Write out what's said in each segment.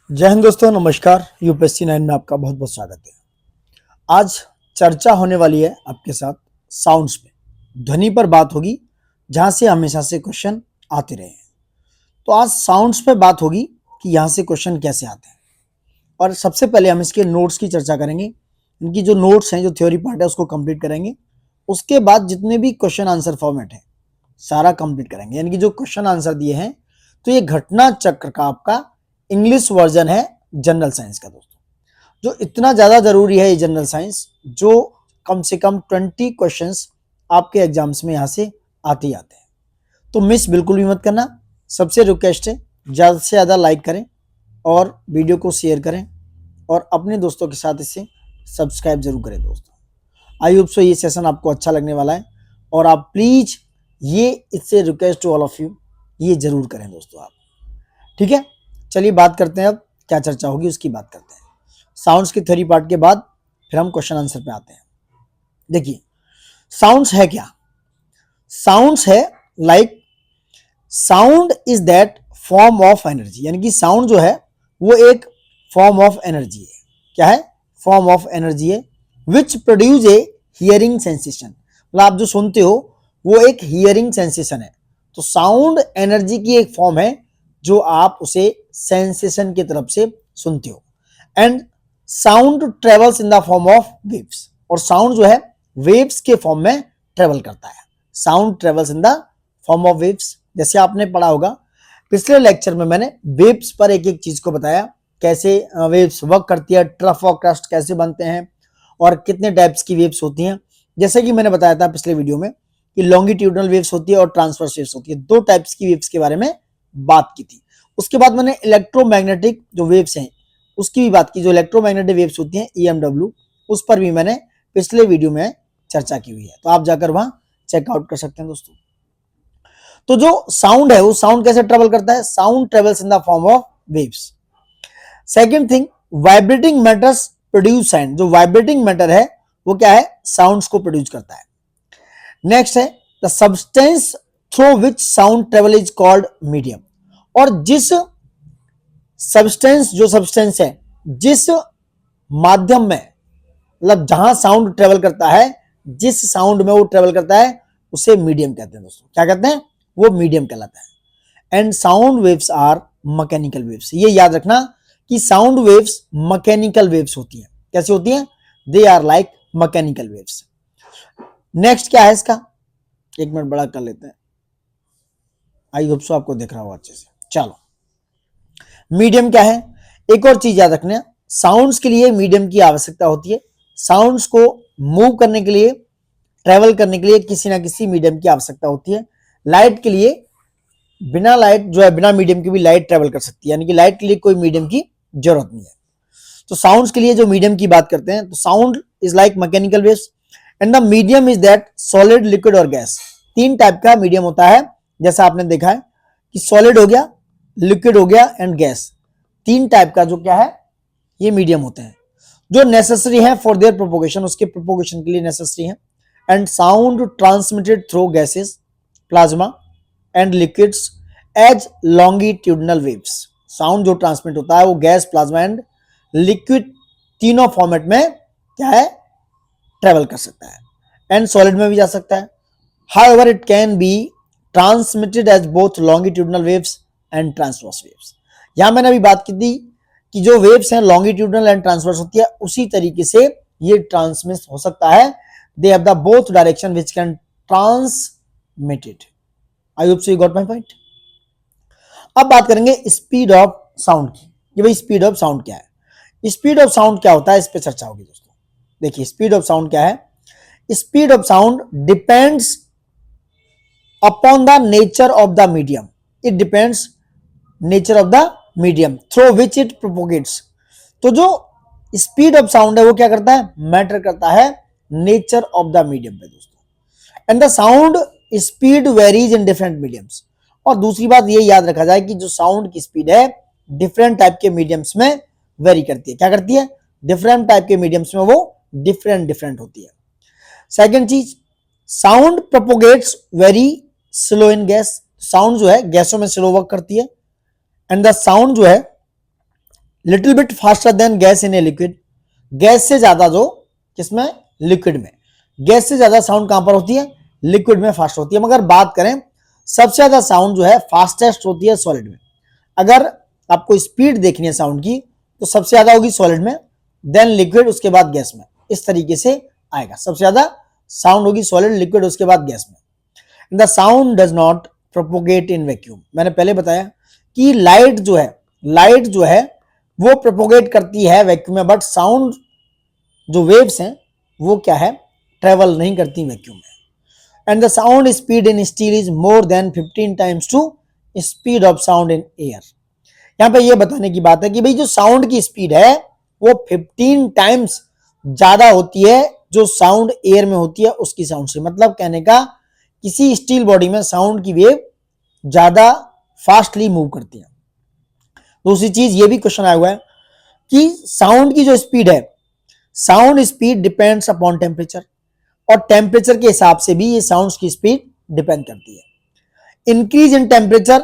जय हिंद दोस्तों, नमस्कार। यूपीएससी 9 में आपका बहुत बहुत स्वागत है। आज चर्चा होने वाली है आपके साथ साउंड्स पे, ध्वनि पर बात होगी, जहां से हमेशा से क्वेश्चन आते रहे हैं। तो आज साउंड्स पे बात होगी कि यहाँ से क्वेश्चन कैसे आते हैं। और सबसे पहले हम इसके नोट्स की चर्चा करेंगे। इनकी जो नोट्स हैं, जो थ्योरी पार्ट है, उसको कंप्लीट करेंगे। उसके बाद जितने भी क्वेश्चन आंसर फॉर्मेट है सारा कंप्लीट करेंगे। यानी कि जो क्वेश्चन आंसर दिए हैं, तो ये घटना चक्र का आपका इंग्लिश वर्जन है जनरल साइंस का दोस्तों, जो इतना ज्यादा जरूरी है ये जनरल साइंस, जो कम से कम 20 क्वेश्चंस आपके एग्जाम्स में यहां से आते ही आते हैं। तो मिस बिल्कुल भी मत करना। सबसे रिक्वेस्ट है, ज्यादा से ज्यादा लाइक करें और वीडियो को शेयर करें और अपने दोस्तों के साथ इसे सब्सक्राइब जरूर करें दोस्तों। आई होप सो ये सेशन आपको अच्छा लगने वाला है और आप प्लीज ये इससे request to all of you, ये जरूर करें दोस्तों आप। ठीक है, चलिए बात करते हैं। अब क्या चर्चा होगी उसकी बात करते हैं। साउंड्स की थ्योरी पार्ट के बाद फिर हम क्वेश्चन आंसर पे आते हैं। देखिए, साउंड्स है क्या? साउंड्स है like sound is that form of energy. यानी कि साउंड जो है वो एक फॉर्म ऑफ एनर्जी है। क्या है? फॉर्म ऑफ एनर्जी है which produce a hearing sensation. मतलब आप जो सुनते हो वो एक हियरिंग सेंसेशन है। तो साउंड एनर्जी की एक फॉर्म है जो आप उसे सेंसेशन की तरफ से सुनते हो। And sound travels in the form of waves. और साउंड जो है वेव्स के फॉर्म में ट्रेवल करता है। Sound travels in the form of waves. जैसे आपने पढ़ा होगा पिछले लेक्चर में, मैंने वेव्स पर एक एक चीज को बताया, कैसे वेव्स वर्क करती है, ट्रफ और क्रस्ट कैसे बनते हैं और कितने टाइप्स की वेव्स होती हैं। जैसे कि मैंने बताया था पिछले वीडियो में कि लॉन्गिट्यूडनल वेव्स होती है और ट्रांसवर्स वेव्स होती है। दो टाइप्स की वेव्स के बारे में बात की थी। उसके बाद मैंने इलेक्ट्रोमैग्नेटिक जो वेव्स हैं उसकी भी बात की। जो इलेक्ट्रोमैग्नेटिक वेव्स होती हैं EMW, उस पर भी मैंने पिछले वीडियो में चर्चा की हुई है, तो आप जाकर वहां चेकआउट कर सकते हैं दोस्तों। तो जो साउंड है वो साउंड कैसे ट्रेवल करता है? Sound travels in the form of waves. Second thing, vibrating matters produce sound. जो वाइब्रेटिंग मैटर है वो क्या है? साउंड्स को प्रोड्यूस करता है। नेक्स्ट है the substance through which sound travel is called medium. और जिस सब्सटेंस, जो सब्सटेंस है, जिस माध्यम में, मतलब जहां साउंड ट्रेवल करता है, जिस साउंड में वो ट्रेवल करता है, उसे मीडियम कहते हैं दोस्तों। क्या कहते हैं? वो मीडियम कहलाता है। And sound waves are mechanical waves. ये याद रखना कि साउंड वेव्स मैकेनिकल वेव्स होती हैं। कैसी होती हैं? They are like mechanical waves. Next क्या है इसका? एक मिनट बड़ा कर लेते हैं। आई होप सो आपको दिख रहा हो अच्छे से। चलो, मीडियम क्या है? एक और चीज याद रखना, साउंड्स के लिए मीडियम की आवश्यकता होती है। साउंड्स को मूव करने के लिए, ट्रेवल करने के लिए किसी ना किसी मीडियम की आवश्यकता होती है। लाइट के लिए, बिना लाइट जो है, बिना मीडियम की भी लाइट ट्रेवल कर सकती है। यानी कि लाइट के लिए कोई मीडियम की जरूरत नहीं है। तो साउंड्स के लिए जो मीडियम की बात करते हैं, तो sound is like mechanical waves and the medium is that solid, liquid और गैस। तीन टाइप का मीडियम होता है, जैसा आपने देखा है कि सॉलिड हो गया, लिक्विड हो गया एंड गैस। तीन टाइप का जो क्या है, ये मीडियम होते हैं, जो नेसेसरी है फॉर देयर प्रोपोगेशन, उसके प्रोपोगेशन के लिए नेसेसरी है। And sound transmitted through gases, plasma and liquids as longitudinal waves. Sound जो ट्रांसमिट होता है वो गैस, प्लाज्मा एंड लिक्विड तीनों फॉर्मेट में क्या है? ट्रेवल कर सकता है। एंड सॉलिड में भी जा सकता है। However it can be transmitted as both longitudinal waves and transverse waves. यहां मैंने अभी बात की थी कि जो वेव्स हैं लॉन्गिट्यूडनल एंड ट्रांसवर्स होती है, उसी तरीके से ये ट्रांसमिट हो सकता है। They have the both direction which can transmitted. I hope so you got my point. अब बात करेंगे स्पीड ऑफ साउंड की। ये भाई स्पीड ऑफ साउंड क्या है? स्पीड ऑफ साउंड क्या होता है, इस पे चर्चा होगी दोस्तों। देखिए, स्पीड ऑफ साउंड क्या है? Speed of sound depends upon the nature of the medium. It depends nature of the medium through which it propagates. तो जो स्पीड ऑफ साउंड है वो क्या करता है? मैटर करता है नेचर ऑफ द मीडियम पे दोस्तों। And the sound speed varies in different mediums. और दूसरी बात ये याद रखा जाए कि जो साउंड की स्पीड है डिफरेंट टाइप के मीडियम्स में वेरी करती है। क्या करती है? डिफरेंट टाइप के मीडियम्स में वो डिफरेंट डिफरेंट होती है। सेकेंड चीज, साउंड प्रोपोगेट्स वेरी स्लो इन गैस। साउंड जो है गैसों में स्लो वर्क करती है। एंड द साउंड जो है little bit faster than gas in a liquid, gas से ज्यादा जो किसमें, लिक्विड में, गैस से ज्यादा साउंड कहां पर होती है, लिक्विड में फास्ट होती है। मगर बात करें सबसे ज्यादा साउंड जो है फास्टेस्ट होती है सॉलिड में। अगर आपको स्पीड देखनी है साउंड की तो सबसे ज्यादा होगी सॉलिड में, देन लिक्विड, उसके बाद गैस में, इस तरीके से आएगा। सबसे ज्यादा साउंड होगी सॉलिड, लिक्विड, उसके बाद गैस में। The sound does not propagate in vacuum, मैंने पहले बताया कि लाइट जो है वो प्रोपोगेट करती है वैक्यूम में, बट साउंड जो वेव्स हैं वो क्या है, ट्रेवल नहीं करती वैक्यूम में। And the sound speed in steel is more than 15 times to speed of sound in air. यहां पे ये बताने की बात है कि भाई जो साउंड की स्पीड है वो 15 टाइम्स ज्यादा होती है जो साउंड एयर में होती है उसकी साउंड से। मतलब कहने का किसी स्टील बॉडी में साउंड की वेव ज्यादा फास्टली मूव करती है। दूसरी चीज ये भी क्वेश्चन आया हुआ है कि साउंड की जो स्पीड है, sound speed depends upon temperature, और टेम्परेचर के हिसाब से भी ये साउंड की स्पीड डिपेंड करती है। इंक्रीज इन टेम्परेचर,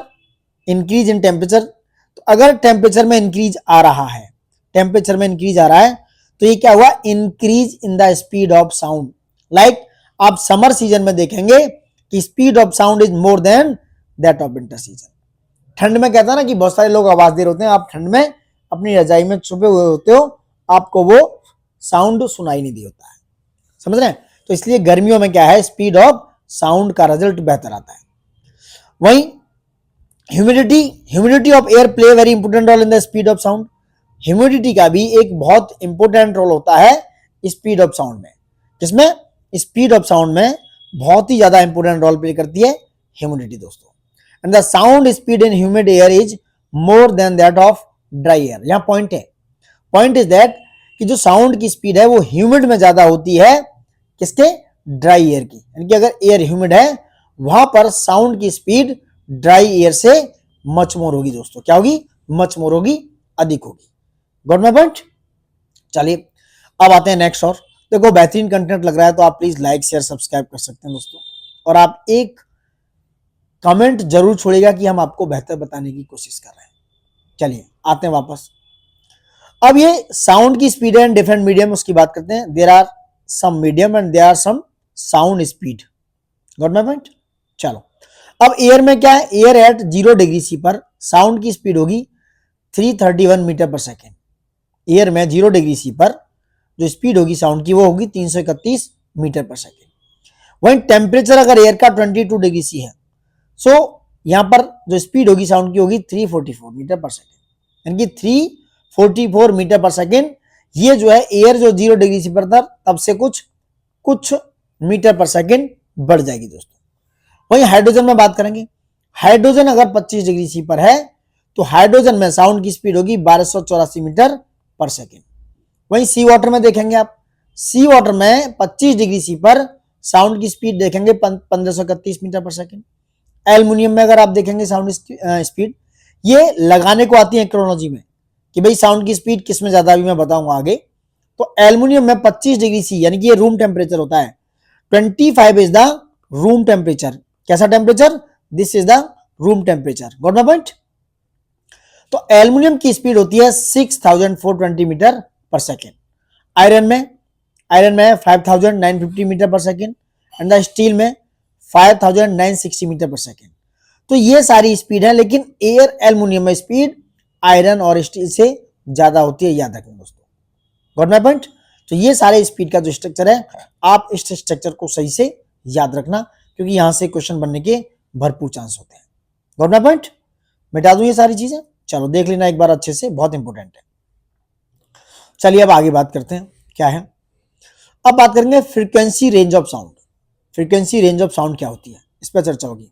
तो अगर टेम्परेचर में इंक्रीज आ रहा है, टेम्परेचर में इंक्रीज आ रहा है तो ये क्या हुआ, increase in the speed of sound. Like आप समर सीजन में देखेंगे कि speed of sound is more then that of winter season. ठंड में कहता है ना कि बहुत सारे लोग आवाज दे रहे होते हैं, आप ठंड में अपनी रजाई में छुपे हुए होते हो, आपको वो साउंड सुनाई नहीं दी होता है, समझ रहे हैं। तो इसलिए गर्मियों में क्या है, स्पीड ऑफ साउंड का रिजल्ट बेहतर आता है। वहीं humidity of air play very important role in the speed of sound. Humidity का भी एक बहुत इंपोर्टेंट रोल होता है स्पीड ऑफ साउंड में। जिसमें स्पीड ऑफ साउंड में बहुत ही ज्यादा इंपोर्टेंट रोल प्ले करती है ह्यूमिडिटी दोस्तों। And the sound speed in humid air is more then that of dry air. यहां पॉइंट है, पॉइंट इज दैट कि जो साउंड की स्पीड है वो ह्यूमिड में ज्यादा होती है किसके, ड्राई एयर की। यानी कि अगर एयर ह्यूमिड है वहां पर साउंड की स्पीड ड्राई एयर से मच मोर होगी दोस्तों। क्या होगी, मच मोर होगी, अधिक होगी। Got my point. चलिए अब आते हैं नेक्स्ट। और देखो बेहतरीन कंटेंट लग रहा है तो आप प्लीज लाइक शेयर सब्सक्राइब कर सकते हैं दोस्तों, और आप एक कमेंट जरूर छोड़िएगा कि हम आपको बेहतर बताने की कोशिश कर रहे हैं। चलिए आते हैं वापस। अब ये साउंड की स्पीड एंड डिफरेंट मीडियम उसकी बात करते हैं। There are some medium and there are some sound speed. Got my point. चलो अब एयर में क्या है, एयर एट 0 डिग्री सी पर साउंड की स्पीड होगी 331 मीटर पर सेकेंड। एयर में 0 डिग्री सी पर जो स्पीड होगी साउंड की वो होगी 331 मीटर पर सेकेंड। वहीं टेम्परेचर अगर एयर का 22 डिग्री सी है, सो यहां पर जो स्पीड होगी साउंड की होगी 344 मीटर पर सेकेंड। यानी कि 344 मीटर पर सेकेंड। ये जो है एयर जो 0 डिग्री सी पर था तब से कुछ मीटर पर सेकेंड बढ़ जाएगी दोस्तों। वहीं हाइड्रोजन में बात करेंगे। हाइड्रोजन अगर 25 डिग्री सी पर है तो हाइड्रोजन में साउंड की स्पीड होगी 1284 मीटर पर सेकेंड। वहीं सी वाटर में देखेंगे आप, सी वाटर में 25 डिग्री सी पर साउंड की स्पीड देखेंगे 1531 मीटर पर सेकेंड। एल्युमिनियम में अगर आप देखेंगे साउंड स्पीड, ये लगाने को आती है क्रोनोलॉजी में कि भाई साउंड की स्पीड किस में ज्यादा, अभी मैं बताऊंगा आगे। तो एल्युमिनियम में 25 डिग्री सी यानी कि ये रूम टेम्परेचर होता है, 25 इज द रूम टेम्परेचर। कैसा temperature, this is the room temperature. Got my point. तो एल्युमिनियम की स्पीड होती है 6420 मीटर पर सेकेंड। आयरन में 5950 meter per second and the steel में 5960 मीटर पर सेकेंड। तो ये सारी स्पीड है, लेकिन एयर एल्युमिनियम में स्पीड आयरन और स्टील से ज्यादा होती है, याद रखें दोस्तों। Got my point. तो ये सारे स्पीड का जो स्ट्रक्चर है आप इस स्ट्रक्चर को सही से याद रखना, क्योंकि यहां से क्वेश्चन बनने के भरपूर चांस होते हैं। Got my point. मिटा दूं ये सारी चीजें, चलो देख लेना एक बार अच्छे से, बहुत इंपॉर्टेंट है। चलिए अब आगे बात करते हैं क्या है। अब बात करेंगे frequency range of sound. Frequency range of sound क्या होती है, इस पर चर्चा होगी।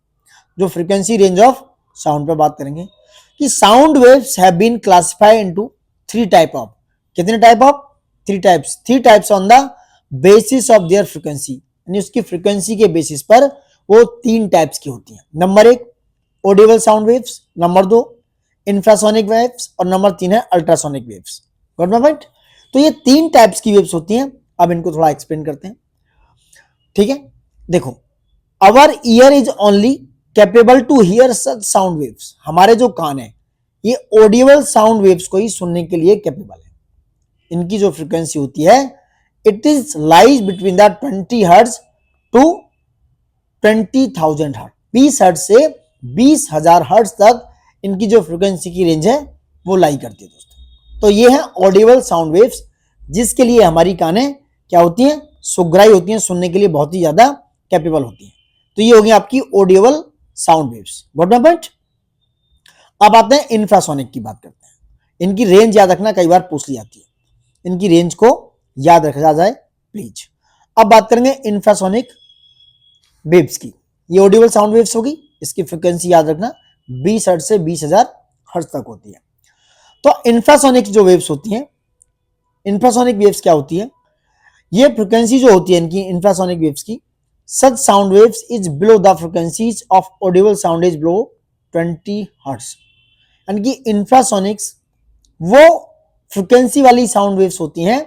जो फ्रीक्वेंसी रेंज ऑफ साउंड पर बात करेंगे कि sound waves have been classified into 3 type of, कितने type of, 3 types on the basis of their frequency, यानी उसकी फ्रीक्वेंसी के बेसिस पर वो 3 टाइप्स की होती हैं। Number 1 Audible sound waves, number 2 infrasonic waves, और नंबर 3 है ultrasonic waves. Got my point. तो ये 3 टाइप्स की वेव्स होती हैं। अब इनको थोड़ा एक्सप्लेन करते हैं, ठीक है। देखो, our ear is only capable to hear such sound waves. हमारे जो कान है ये ऑडिबल साउंड वेव्स को ही सुनने के लिए कैपेबल है। इनकी जो फ्रीक्वेंसी होती है it is lies between the 20 hertz to 20,000 hertz. 20 hertz से 20,000 हर्ट्ज तक इनकी जो फ्रीक्वेंसी की रेंज है वो लाई करती है दोस्तों। तो ये है ऑडिबल साउंड वेव्स, जिसके लिए हमारी कानें क्या होती हैं, सुग्राही होती हैं, सुनने के लिए बहुत ही ज्यादा कैपेबल होती हैं। तो ये हो गई आपकी Audible sound waves. Got my point. अब आते हैं इंफ्रासोनिक की बात करते हैं। इनकी रेंज याद रखना, कई बार पूछ ली जाती है, इनकी रेंज को याद रखा जाए प्लीज। अब बात करेंगे इंफ्रासोनिक वेव्स की। ये ऑडिबल साउंड वेव्स होगी, इसकी फ्रीक्वेंसी याद रखना 20 हर्ट्ज से 20,000 हर्ट्ज तक होती है। तो इंफ्रासोनिक जो वेव्स होती हैं, इंफ्रासोनिक वेव्स क्या होती है, ये फ्रीक्वेंसी जो होती है इनकी इंफ्रासोनिक वेव्स की, such sound waves is below the frequencies of audible sound is below 20 hertz. यानी कि इंफ्रासोनिक्स वो फ्रीक्वेंसी वाली साउंड वेव्स होती हैं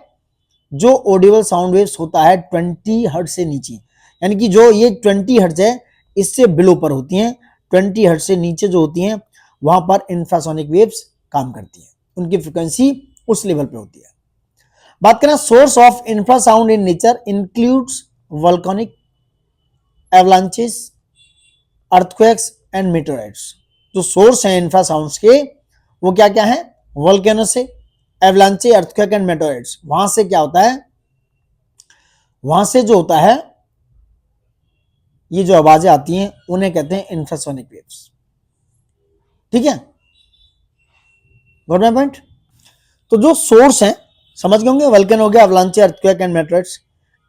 जो ऑडिबल साउंड वेव्स होता है 20 हर्ट्ज से नीचे। यानी कि जो ये 20 हर्ट्ज है इससे बिलो पर होती हैं, 20 हर्ट्ज से नीचे जो होती हैं वहां पर इंफ्रासोनिक वेव्स काम करती हैं, उनकी फ्रीक्वेंसी उस लेवल पे होती है। बात करें source of infrasound in nature includes volcanic avalanches, earthquakes and meteorites. जो सोर्स है इंफ्रासाउंड्स के वो क्या क्या है, वोल्केनो से, एवलांचे, अर्थक्वेक एंड मेटेओराइट्स। वहां से क्या होता है, वहां से जो होता है ये जो आवाजें आती हैं उन्हें कहते हैं इंफ्रासोनिक वेव्स। ठीक है, गॉट माय पॉइंट। तो जो सोर्स है समझ गए होंगे, वोल्केनो हो गया, एवलांचे, अर्थक्वेक एंड मेटेओराइट्स।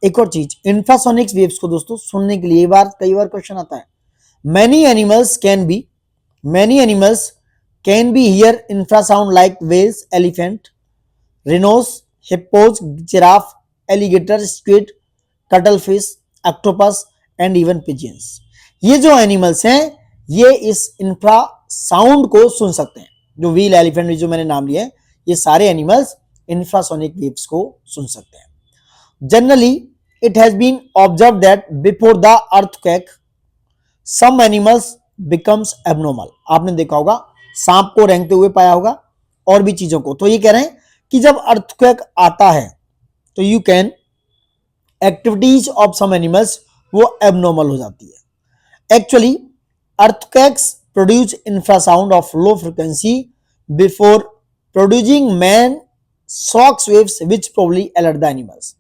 एक और चीज, इंफ्रासोनिक वेव्स को दोस्तों सुनने के लिए कई बार क्वेश्चन आता है, many animals can be hear infrasound like whales, elephant, rhinos, hippos, giraffe, alligator, squid, cuttlefish, octopus and even pigeons। ये जो एनिमल्स हैं ये इस इंफ्रा साउंड को सुन सकते हैं। जो व्हील, एलिफेंट जो मैंने नाम लिए हैं ये सारे एनिमल्स इंफ्रासोनिक वेव्स को सुन सकते हैं। Generally it has been observe that before the earthquake some animals becomes abnormal. आपने देखा होगा सांप को रेंगते हुए पाया होगा और भी चीजों को। तो ये कह रहे हैं कि जब अर्थक्वेक आता है तो you can activities of some animals वो एबनॉर्मल हो जाती है। Actually earthquakes produce infrasound of low frequency before producing main shocks waves which probably alert the animals.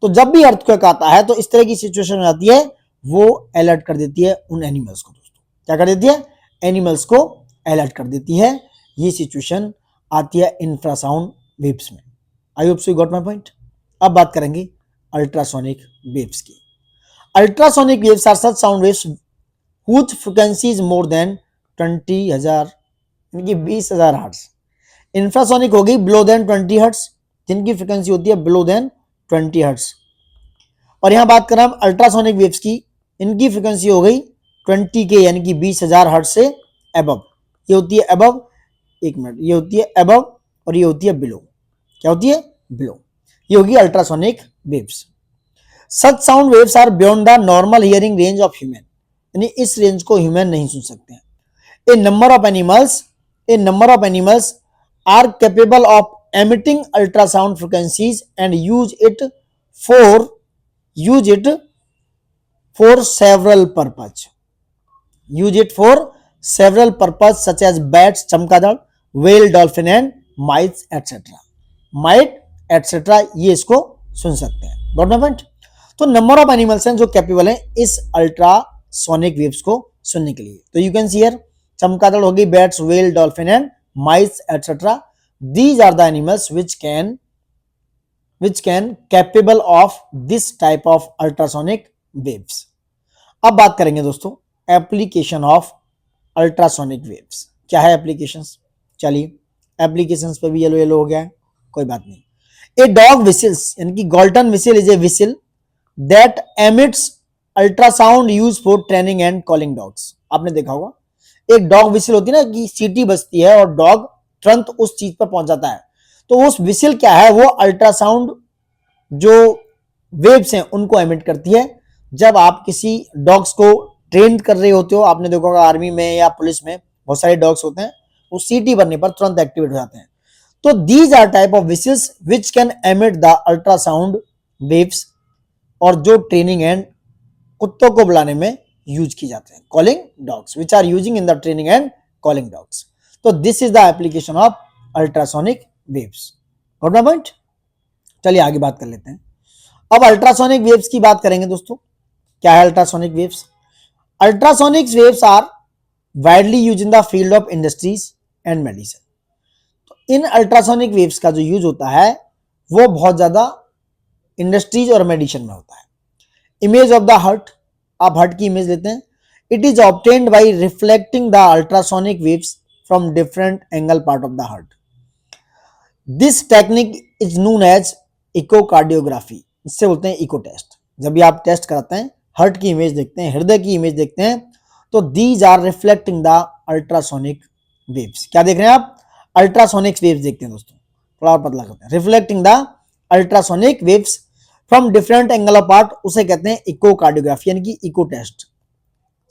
तो जब भी अर्थक्वेक आता है तो इस तरह की सिचुएशन हो जाती है, वो अलर्ट कर देती है उन एनिमल्स को। दोस्तों क्या कर देती है, एनिमल्स को अलर्ट कर देती है। ये सिचुएशन आती है इंफ्रासाउंड वेव्स में। I hope so you got my point. अब बात करेंगे अल्ट्रासोनिक वेव्स की। Ultrasonic waves are such sound waves whose frequency is more than 20,000 यानी कि 20,000 हर्ट्ज। इंफ्रासोनिक हो गई बिलो देन 20 हर्ट्ज, जिनकी फ्रीक्वेंसी होती है बिलो देन 20 हर्ट्ज। और यहां बात करें हम अल्ट्रासोनिक वेव्स की, इनकी फ्रीक्वेंसी हो गई 20 के यानी कि 20,000 हर्ट्ज से अबव। ये होती है अबव, एक मिनट, ये होती है अबव और ये होती है बिलो। क्या होती है, बिलो। ये होगी ultrasonic waves. Such sound waves are beyond the normal hearing range of human, यानी इस रेंज को ह्यूमन नहीं सुन सकते हैं। A number of animals are capable of emitting ultrasound frequencies and use it for several purpose such as bats, चमगादड़, whale, dolphin and mice etc. ये इसको सुन सकते हैं। Got my point. तो नंबर ऑफ एनिमल्स हैं जो कैपेबल हैं इस अल्ट्रासोनिक वेव्स को सुनने के लिए। तो यू कैन सी हियर चमगादड़ होगी, bats, whale, dolphin and mice etc. These are the animals which can capable of this type of ultrasonic waves। अब बात करेंगे दोस्तों एप्लीकेशन ऑफ अल्ट्रासोनिक वेव्स। क्या है एप्लीकेशंस, चलिए एप्लीकेशंस पे भी येलो हो गया है, कोई बात नहीं। ए डॉग विसिल्स यानी कि Galton whistle is a whistle that emits ultrasound use for training and calling dogs. आपने देखा होगा एक डॉग विसिल होती है ना कि सीटी बजती है और डॉग तुरंत उस चीज पर पहुंच जाता है। तो उस विसिल क्या है, वो अल्ट्रासाउंड जो वेव्स हैं उनको एमिट करती है। जब आप किसी डॉग्स को ट्रेन कर रहे होते हो, आपने देखा होगा आर्मी में या पुलिस में बहुत सारे डॉग्स होते हैं, वो सीटी बनने पर तुरंत एक्टिवेट हो जाते हैं। तो these are type of whistles which can emit the ultrasound waves, और जो ट्रेनिंग एंड कुत्तों को बुलाने में यूज की जाते हैं, calling dogs, which are using in the training and calling dogs. तो this is the application of ultrasonic waves. Got my point? चलिए आगे बात कर लेते हैं। अब अल्ट्रासोनिक वेव्स की बात करेंगे दोस्तों। क्या है ultrasonic waves? Ultrasonic waves are widely use in the field of industries and medicine. तो इन अल्ट्रासोनिक वेव्स का जो यूज होता है वो बहुत ज्यादा इंडस्ट्रीज और मेडिसिन में होता है। इमेज ऑफ द हार्ट, आप हार्ट की इमेज लेते हैं। It is obtained by reflecting the ultrasonic waves from different angle part of the heart. This technique is known as echocardiography. इससे बोलते हैं इको टेस्ट। जब भी आप टेस्ट कराते हैं, हार्ट की इमेज देखते हैं, हृदय की इमेज देखते हैं, तो these are reflecting the ultrasonic waves. क्या देख रहे हैं आप? अल्ट्रासोनिक वेव्स देखते हैं दोस्तों। थोड़ा और पतला करते हैं। Reflecting the ultrasonic waves from different angle of part, उसे कहते हैं इकोकार्डियोग्राफी, यानी कि इको टेस्ट।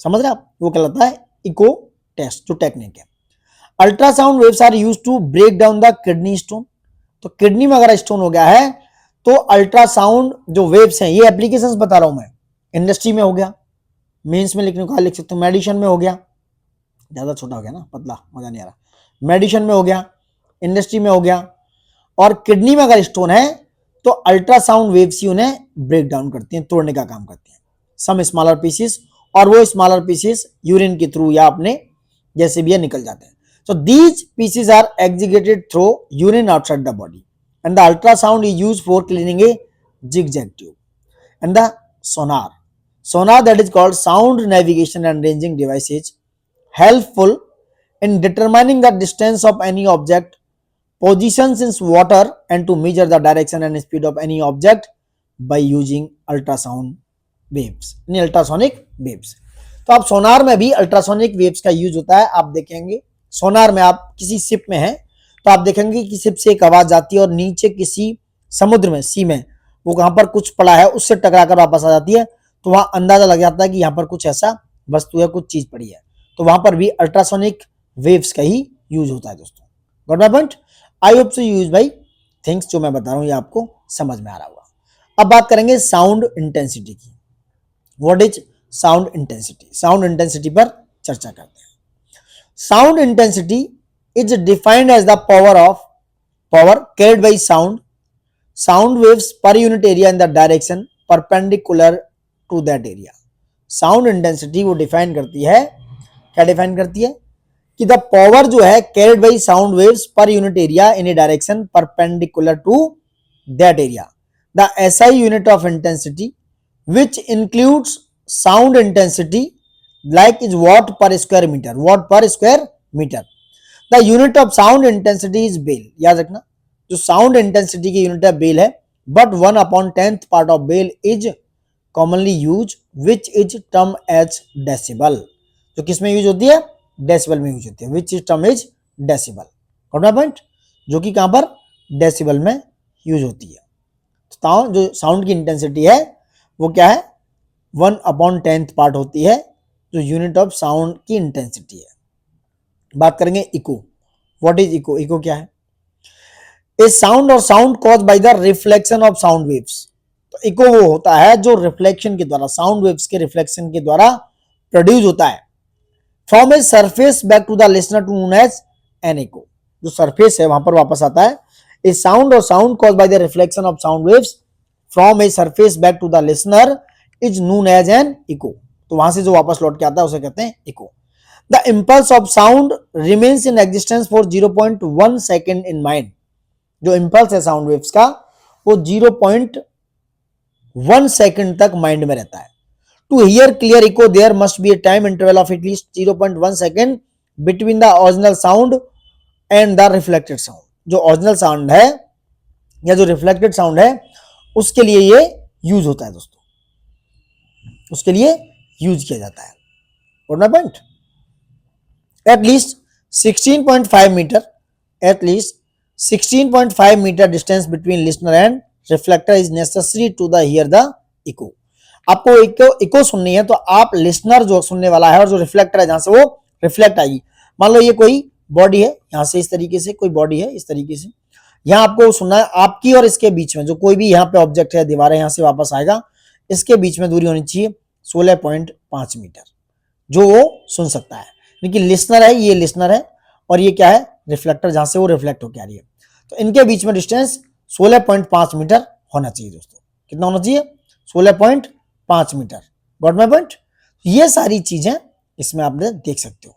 समझ रहे आप? वो कहलाता है इको टेस्ट, जो टेक्निक है। Ultrasound waves are used to break down the kidney stone. तो किडनी में अगर स्टोन हो गया है तो अल्ट्रासाउंड जो वेव्स हैं, ये एप्लीकेशंस बता रहा हूं मैं। इंडस्ट्री में हो गया, मेंस में लिखने को लिख सकते हो, मेडिसिन में हो गया, ज्यादा छोटा हो गया ना, पतला, मजा नहीं आ रहा। मेडिसिन में हो गया, इंडस्ट्री में हो गया, और किडनी में अगर स्टोन है तो अल्ट्रासाउंड वेव्स ही उन्हें ब्रेक डाउन करती हैं, तोड़ने का काम करती हैं। सम स्मॉलर पीसेस, और वो स्मॉलर पीसेस यूरिन के थ्रू या अपने जैसे भी निकल जाते हैं। So these pieces are executed through urine outside the body, and the ultrasound is used for cleaning a zigzag tube. And the sonar that is called sound navigation and ranging device is helpful in determining the distance of any object, positions in water, and to measure the direction and speed of any object by using ultrasound waves, यानी ultrasonic waves. तो आप सोनार में भी ultrasonic waves का use होता है। आप देखेंगे सोनार में, आप किसी शिप में हैं तो आप देखेंगे कि शिप से एक आवाज आती है और नीचे किसी समुद्र में, सी में, वो कहां पर कुछ पड़ा है उससे टकराकर वापस आ जाती है, तो वहां अंदाजा लग जाता है कि यहां पर कुछ ऐसा वस्तु है, कुछ चीज पड़ी है। तो वहां पर भी अल्ट्रासोनिक वेव्स का ही यूज होता है दोस्तों। Got my point? I hope so use by things, जो मैं बता रहा हूं ये आपको समझ में आ रहा होगा। अब बात करेंगे साउंड इंटेंसिटी की। What is sound intensity? Sound intensity पर चर्चा करते हैं। Sound intensity is defined as the power carried by sound waves per unit area in the direction perpendicular to that area. Sound intensity वो define करती है, क्या define करती है? कि the power जो है carried by sound waves per unit area in a direction perpendicular to that area. The SI unit of intensity, which includes sound intensity, like is watt per square meter. watt per square meter. The unit of sound intensity is Bell. याद रखना, जो sound intensity की unit है bell है, but 1/10th part of Bell is commonly used, which is term as decibel. जो किस में use होती है? डेसिबल में यूज होती है, which is term is decibel. Got my point? जो कि कहां पर? डेसिबल में यूज होती है। तो जो साउंड की इंटेंसिटी है वो क्या है? 1/10th पार्ट होती है, जो यूनिट ऑफ साउंड की इंटेंसिटी है। बात करेंगे echo. What is echo? Echo क्या है? ए साउंड और sound cause by the reflection of sound waves. तो इको वो होता है जो रिफ्लेक्शन के द्वारा, साउंड वेव्स के रिफ्लेक्शन के द्वारा प्रोड्यूस होता है। From a surface back to the listener to known as an echo. जो सरफेस है वहां पर वापस आता है। ए साउंड और sound cause by the reflection of sound waves from a surface back to the listener is known as an echo. तो वहां से जो वापस लौट के आता है उसे कहते हैं echo. The impulse of sound remains in existence for 0.1 second in mind. जो इंपल्स है साउंड वेव्स का वो 0.1 सेकेंड तक माइंड में रहता है। To hear clear echo there must be a time interval of at least 0.1 second between the original sound and the reflected sound. जो original sound है या जो रिफ्लेक्टेड साउंड है उसके लिए ये यूज होता है दोस्तों, उसके लिए यूज किया जाता है। Got my point? At least 16.5 meter, at least 16.5 meter distance between listener and reflector is necessary to the hear the echo. आपको इको सुननी है तो आप लिसनर जो सुनने वाला है और जो रिफ्लेक्टर है जहां से वो रिफ्लेक्ट आएगी, मान लो ये कोई बॉडी है, यहां से इस तरीके से कोई बॉडी है, इस तरीके से यहां आपको सुनना है आपकी और इसके बीच में जो कोई भी यहाँ पे ऑब्जेक्ट है, दीवार है, यहां से वापस आएगा, इसके बीच में दूरी होनी चाहिए 16.5 मीटर, जो वो सुन सकता है। लेकिन लिसनर है, ये लिसनर है, और ये क्या है, रिफ्लेक्टर, जहां से वो रिफ्लेक्ट होकर आ रही है। तो इनके बीच में डिस्टेंस 16.5 मीटर होना चाहिए दोस्तों। कितना होना चाहिए? 16.5 मीटर। Got my point? ये सारी चीजें इसमें आप देख सकते हो।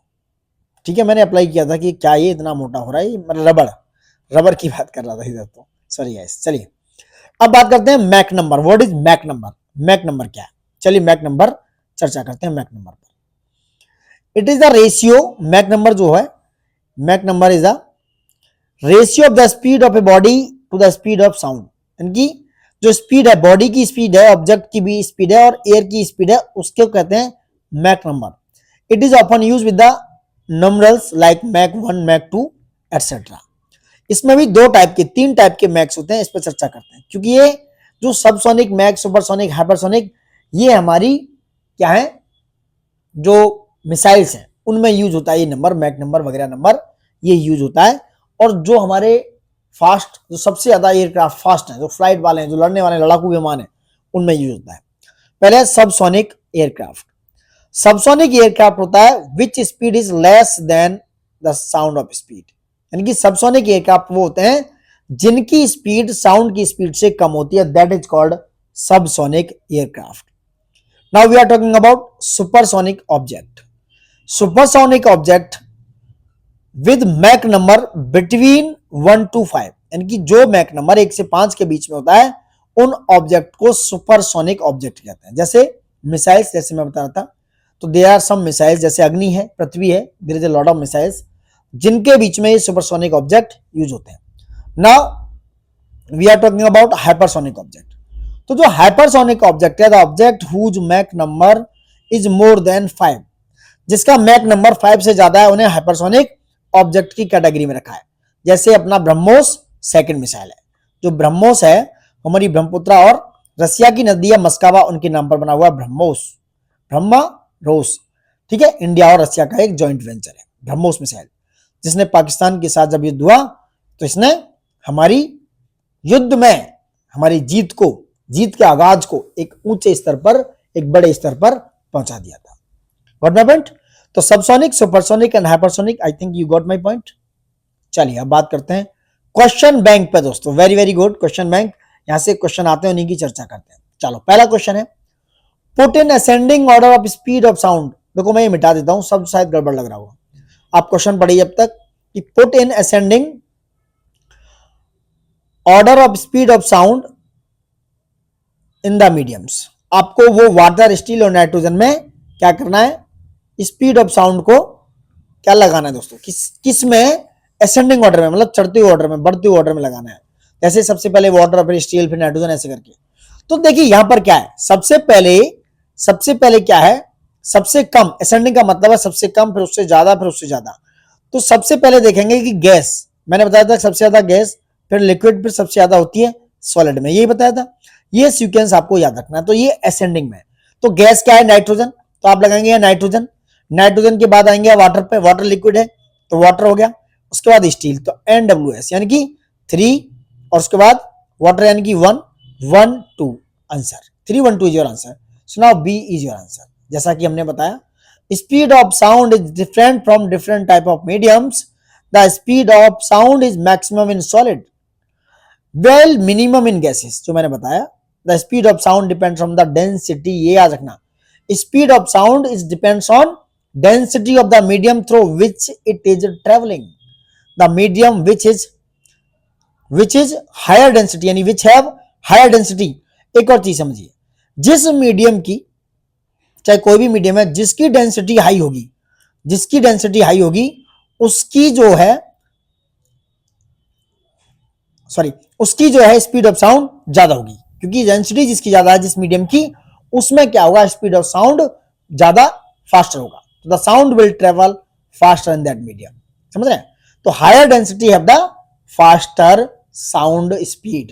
ठीक है, मैंने अप्लाई किया था कि क्या ये इतना मोटा हो रहा है, मतलब रबर की बात कर रहा था इधर, तो सॉरी गाइस। चलिए अब बात करते हैं Mach number. What is Mach number? Mach number क्या है? चलिए मैक नंबर चर्चा करते हैं। मैक नंबर पर it is the ratio, Mach number जो है, Mach number is the ratio of the speed of a body to the speed of sound. इनकी जो स्पीड है, बॉडी की स्पीड है, ऑब्जेक्ट की भी स्पीड है, और एयर की स्पीड है, उसको कहते हैं Mach number. It is often use with the numerals like Mach 1, Mach 2 etcetera. इसमें भी दो टाइप के, तीन टाइप के मैक्स होते हैं, इस पर चर्चा करते हैं, क्योंकि ये जो सबसोनिक, मैक, सुपरसोनिक, हाइपरसोनिक, ये हमारी क्या है, जो मिसाइल्स हैं उनमें यूज होता है ये नंबर, मैक नंबर वगैरह नंबर ये यूज होता है। और जो हमारे फास्ट, जो सबसे ज्यादा एयरक्राफ्ट फास्ट हैं, जो फ्लाइट वाले हैं, जो लड़ने वाले लड़ाकू विमान है, उनमें यूज होता है। पहले सबसोनिक एयरक्राफ्ट। सबसोनिक एयरक्राफ्ट होता है विच speed is less than the sound of speed. यानी कि सबसोनिक एयरक्राफ्ट वो होते हैं जिनकी स्पीड साउंड की स्पीड से कम होती है, that is called subsonic aircraft. Now we are talking about supersonic object. Supersonic object with Mach number between 1 to 5, यानी कि जो मैक नंबर 1 से 5 के बीच में होता है, उन ऑब्जेक्ट को सुपरसोनिक ऑब्जेक्ट कहते हैं। जैसे मिसाइल्स, जैसे मैं बता रहा था, तो देयर आर सम मिसाइल्स, जैसे अग्नि है, पृथ्वी है, there is a lot of missiles जिनके बीच में ये सुपरसोनिक ऑब्जेक्ट यूज होते हैं। Now we are talking about hypersonic object. तो जो हाइपरसोनिक ऑब्जेक्ट है, the object whose Mach number is more than 5, जिसका मैक नंबर 5 से ज्यादा है, उन्हें हाइपरसोनिक ऑब्जेक्ट की कैटेगरी में रखा है। जैसे अपना ब्रह्मोस सेकंड मिसाइल है। जो ब्रह्मोस है, हमारी ब्रह्मपुत्रा और रसिया की नदी है मस्कावा, उनके नाम पर बना हुआ ब्रह्मोस, ब्रह्मोस। ठीक है, इंडिया और रसिया का एक जॉइंट वेंचर है ब्रह्मोस मिसाइल, जिसने पाकिस्तान के साथ जब युद्ध हुआ तो इसने हमारी युद्ध में हमारी जीत के आगाज को एक ऊंचे स्तर पर, एक बड़े स्तर पर पहुंचा दिया था। Got my point? तो subsonic, supersonic and hypersonic, I think you got my point. चलिए अब बात करते हैं क्वेश्चन बैंक पे दोस्तों। Very very good, question bank, यहां से क्वेश्चन आते हैं, उन्हीं की चर्चा करते हैं। चलो पहला क्वेश्चन है, put in ascending order of speed of sound. देखो मैं ये मिटा देता हूं, सब शायद गड़बड़ लग रहा होगा। आप क्वेश्चन पढ़िए अब तक कि put in ascending order of speed of sound in the mediums. आपको वो वाटर, स्टील और नाइट्रोजन में क्या करना है, स्पीड ऑफ साउंड को क्या लगाना है दोस्तों, किस में, असेंडिंग ऑर्डर में, मतलब चढ़ते हुए ऑर्डर में, बढ़ते हुए ऑर्डर में लगाना है। जैसे सबसे पहले वाटर, फिर स्टील, फिर नाइट्रोजन, ऐसे करके। तो देखिए यहां पर क्या है, सबसे पहले क्या है, सबसे कम। असेंडिंग का मतलब है सबसे कम, फिर उससे ज्यादा, फिर उससे ज्यादा। तो सबसे पहले देखेंगे कि गैस, मैंने बताया था सबसे ज्यादा गैस, फिर लिक्विड, फिर सबसे ज्यादा होती है सॉलिड में, यही बताया था। ये सीक्वेंस आपको याद रखना है। तो ये असेंडिंग में, तो गैस क्या है, नाइट्रोजन, तो आप लगाएंगे नाइट्रोजन। नाइट्रोजन के बाद आएंगे वाटर पे, वाटर लिक्विड है तो वाटर हो गया। उसके बाद स्टील, तो NWS यानी कि 3, और उसके बाद वाटर यानी कि 1, 1, 2 answer, 3, 1, 2 is your answer. So now B is your answer. जैसा कि हमने बताया, speed of sound is different from different type of mediums. The speed of sound is maximum in solid, well minimum in gases, जो मैंने बताया। The speed of sound depends on the density, ये याद रखना, speed of sound is depends on density of the medium through which it is traveling. The medium which is higher density, यानी which have higher density। एक और चीज समझिए, जिस medium की, चाहे कोई भी मीडियम है, जिसकी डेंसिटी हाई होगी, उसकी जो है स्पीड ऑफ साउंड ज्यादा होगी, क्योंकि डेंसिटी जिसकी ज्यादा है, जिस मीडियम की, उसमें क्या होगा, स्पीड ऑफ साउंड ज्यादा फास्टर होगा। The sound will travel faster in that medium, समझ रहे हैं? तो higher density have the faster sound speed.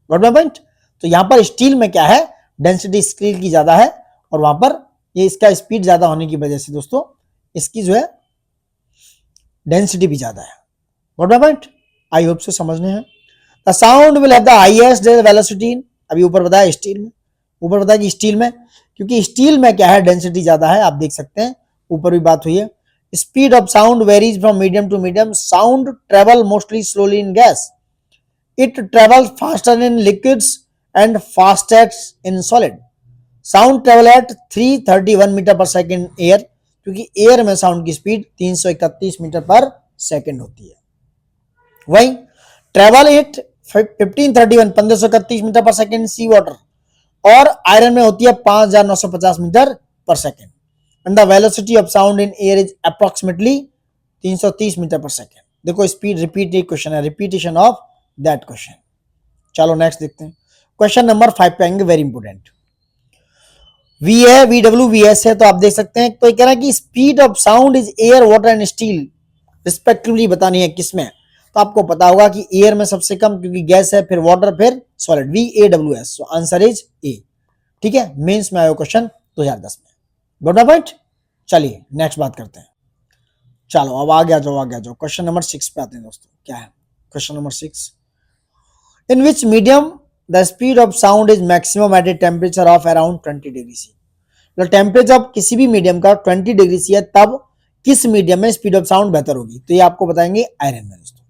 Got my point? तो यहां पर स्टील में क्या है, डेंसिटी स्टील की ज्यादा है, और वहां पर ये इसका स्पीड ज्यादा होने की वजह से दोस्तों इसकी जो है डेंसिटी भी ज्यादा है। Got my point? I hope से समझने हैं। The sound will have the highest velocity इन, अभी ऊपर बताया स्टील में, ऊपर बताया कि स्टील में, क्योंकि स्टील में क्या है, डेंसिटी ज्यादा है, आप देख सकते हैं ऊपर भी बात हुई है। Speed of sound varies from medium to medium, sound travel mostly slowly in gas, it travel faster in liquids and fastest in solid. Sound travel at 331 meter per second air, क्योंकि एयर में sound की speed 331 meter per second होती है। वही travel it 1531 meter per second sea water, और iron में होती है 5950 meter per second. And the velocity of sound in air is approximately 330 meter per second. देखो स्पीड रिपीटेड क्वेश्चन है, रिपीटेशन ऑफ दैट क्वेश्चन। चलो नेक्स्ट देखते हैं, question number 5 पे आएंगे, वेरी इंपोर्टेंट। वी है, वी डब्ल्यू वी एस है, तो आप देख सकते हैं, तो कह रहा है कि speed of sound is air water and steel respectively बतानी है किसमें, तो आपको पता होगा कि एयर में सबसे कम, क्योंकि गैस है, फिर वाटर, फिर solid, V A W S, answer is a. ठीक है, मेंस में आया क्वेश्चन 2010 में। Got my point? चलिए नेक्स्ट बात करते हैं। चलो अब आगे आ जाओ, क्वेश्चन नंबर 6 पे आते हैं दोस्तों। क्या है question number 6? In which medium the speed of sound is maximum at a temperature of around 20 degree C. तो टेम्परेचर किसी भी मीडियम का 20 डिग्री सी है, तब किस मीडियम में स्पीड ऑफ साउंड बेहतर होगी, तो ये आपको बताएंगे आयरन में दोस्तों।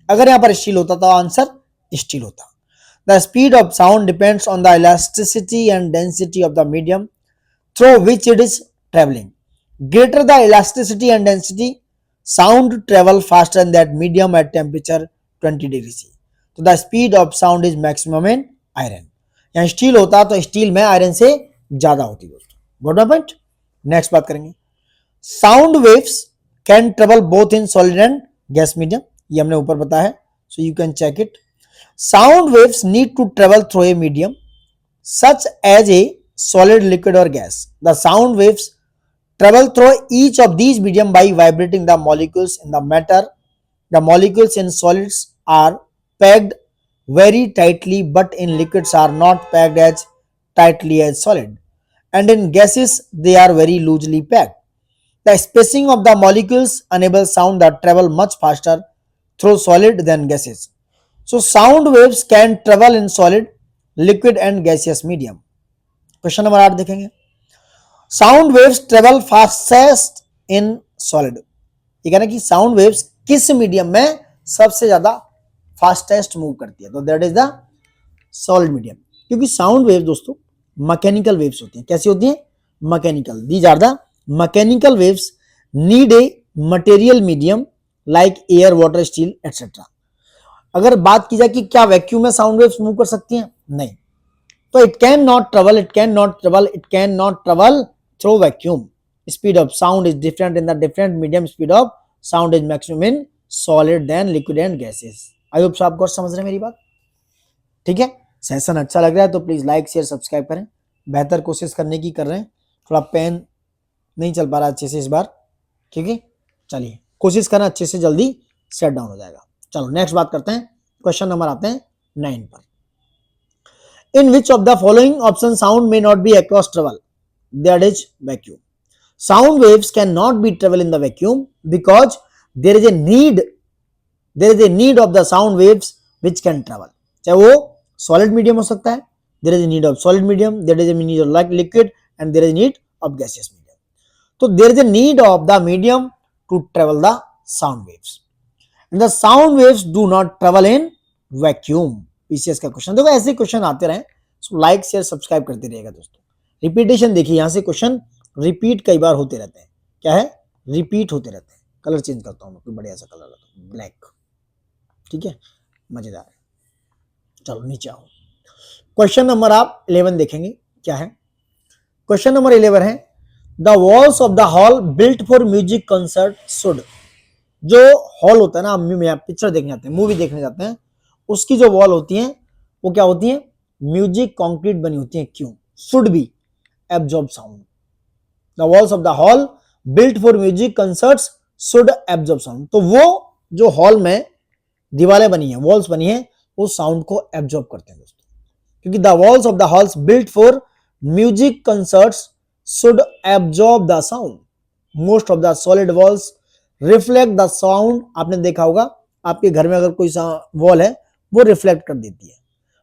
अगर यहां पर स्टील होता तो आंसर स्टील होता। The speed of sound depends on the elasticity and density of the medium through which it is travelling. Greater the elasticity and density, sound travel faster in that medium at temperature 20 degree C. तो the speed of sound is maximum in iron. यहां steel होता तो steel में iron से ज्यादा होती दोस्तों। Got my point? Next बात करेंगे, sound waves can travel both in solid and gas medium, ये हमने ऊपर बताया है, so you can check it. Sound waves need to travel through a medium such as a solid, liquid और gas. The sound waves travel through each of these medium by vibrating the molecules in the matter. The molecules in solids are packed very tightly, but in liquids are not packed as tightly as solid, and in gases they are very loosely packed. The spacing of the molecules enables sound that travel much faster through solid than gases. So sound waves can travel in solid, liquid and gaseous medium. Question number 8 देखेंगे, sound waves travel fastest in solid. ये कहना कि sound waves किस medium में सबसे ज्यादा fastest move करती है, तो that is the solid medium. क्योंकि साउंड वेव दोस्तों मैकेनिकल वेव्स होती हैं। कैसी होती हैं? Mechanical. These are the mechanical waves need a material medium like air, water, steel etcetera. अगर बात की जाए कि क्या वैक्यूम में साउंड वेव्स मूव कर सकती हैं? नहीं। तो it can not travel through vacuum. Speed of sound is different in the different medium. Speed of sound is maximum in solid than liquid and gases. I hope आपको समझ रहे हैं मेरी बात? ठीक है, सेशन अच्छा लग रहा है तो प्लीज लाइक शेयर सब्सक्राइब करें। बेहतर कोशिश करने की कर रहे हैं, थोड़ा पेन नहीं चल पा रहा अच्छे से इस बार। ठीक है, चलिए कोशिश करना अच्छे से, जल्दी सेट डाउन हो जाएगा। चलो नेक्स्ट बात करते हैं, क्वेश्चन नंबर आते हैं 9 पर। In which of the following option sound may not be across travel? That is vacuum. Sound waves cannot be travel in the vacuum because there is a need of the sound waves which can travel. चाहे वो solid medium हो सकता है, there is a need of solid medium, there is a need of like liquid and there is a need of gaseous medium. So there is a need of the medium to travel the sound waves. And the sound waves do not travel in vacuum. PCS का question देखो, ऐसे question आते रहे, so like share subscribe करते रहिएगा दोस्तों। Repetition देखिए, यहां से क्वेश्चन रिपीट कई बार होते रहते हैं। क्या है? रिपीट होते रहते हैं। कलर चेंज करता हूं मैं, कोई बढ़िया सा कलर लगाता हूं, ब्लैक। ठीक है, मजेदार है। चलो नीचे आओ, क्वेश्चन नंबर आप 11 देखेंगे। क्या है क्वेश्चन नंबर 11 है, the walls of the hall built for music concert should. जो हॉल होता है ना, हम पिक्चर देखने जाते हैं, मूवी देखने जाते हैं, उसकी जो वॉल होती है वो क्या होती है? म्यूजिक कंक्रीट बनी होती है। क्यों? Should be absorb sound. The walls of the hall built for music concerts should absorb sound. तो वो जो हॉल में दीवारें बनी है, वॉल्स बनी है, वो साउंड को एब्जॉर्ब करते हैं दोस्तों। क्योंकि the walls of the halls built for music concerts should absorb the sound. Most of the solid walls reflect the sound, आपने देखा होगा आपके घर में अगर कोई वॉल है वो रिफ्लेक्ट कर देती है,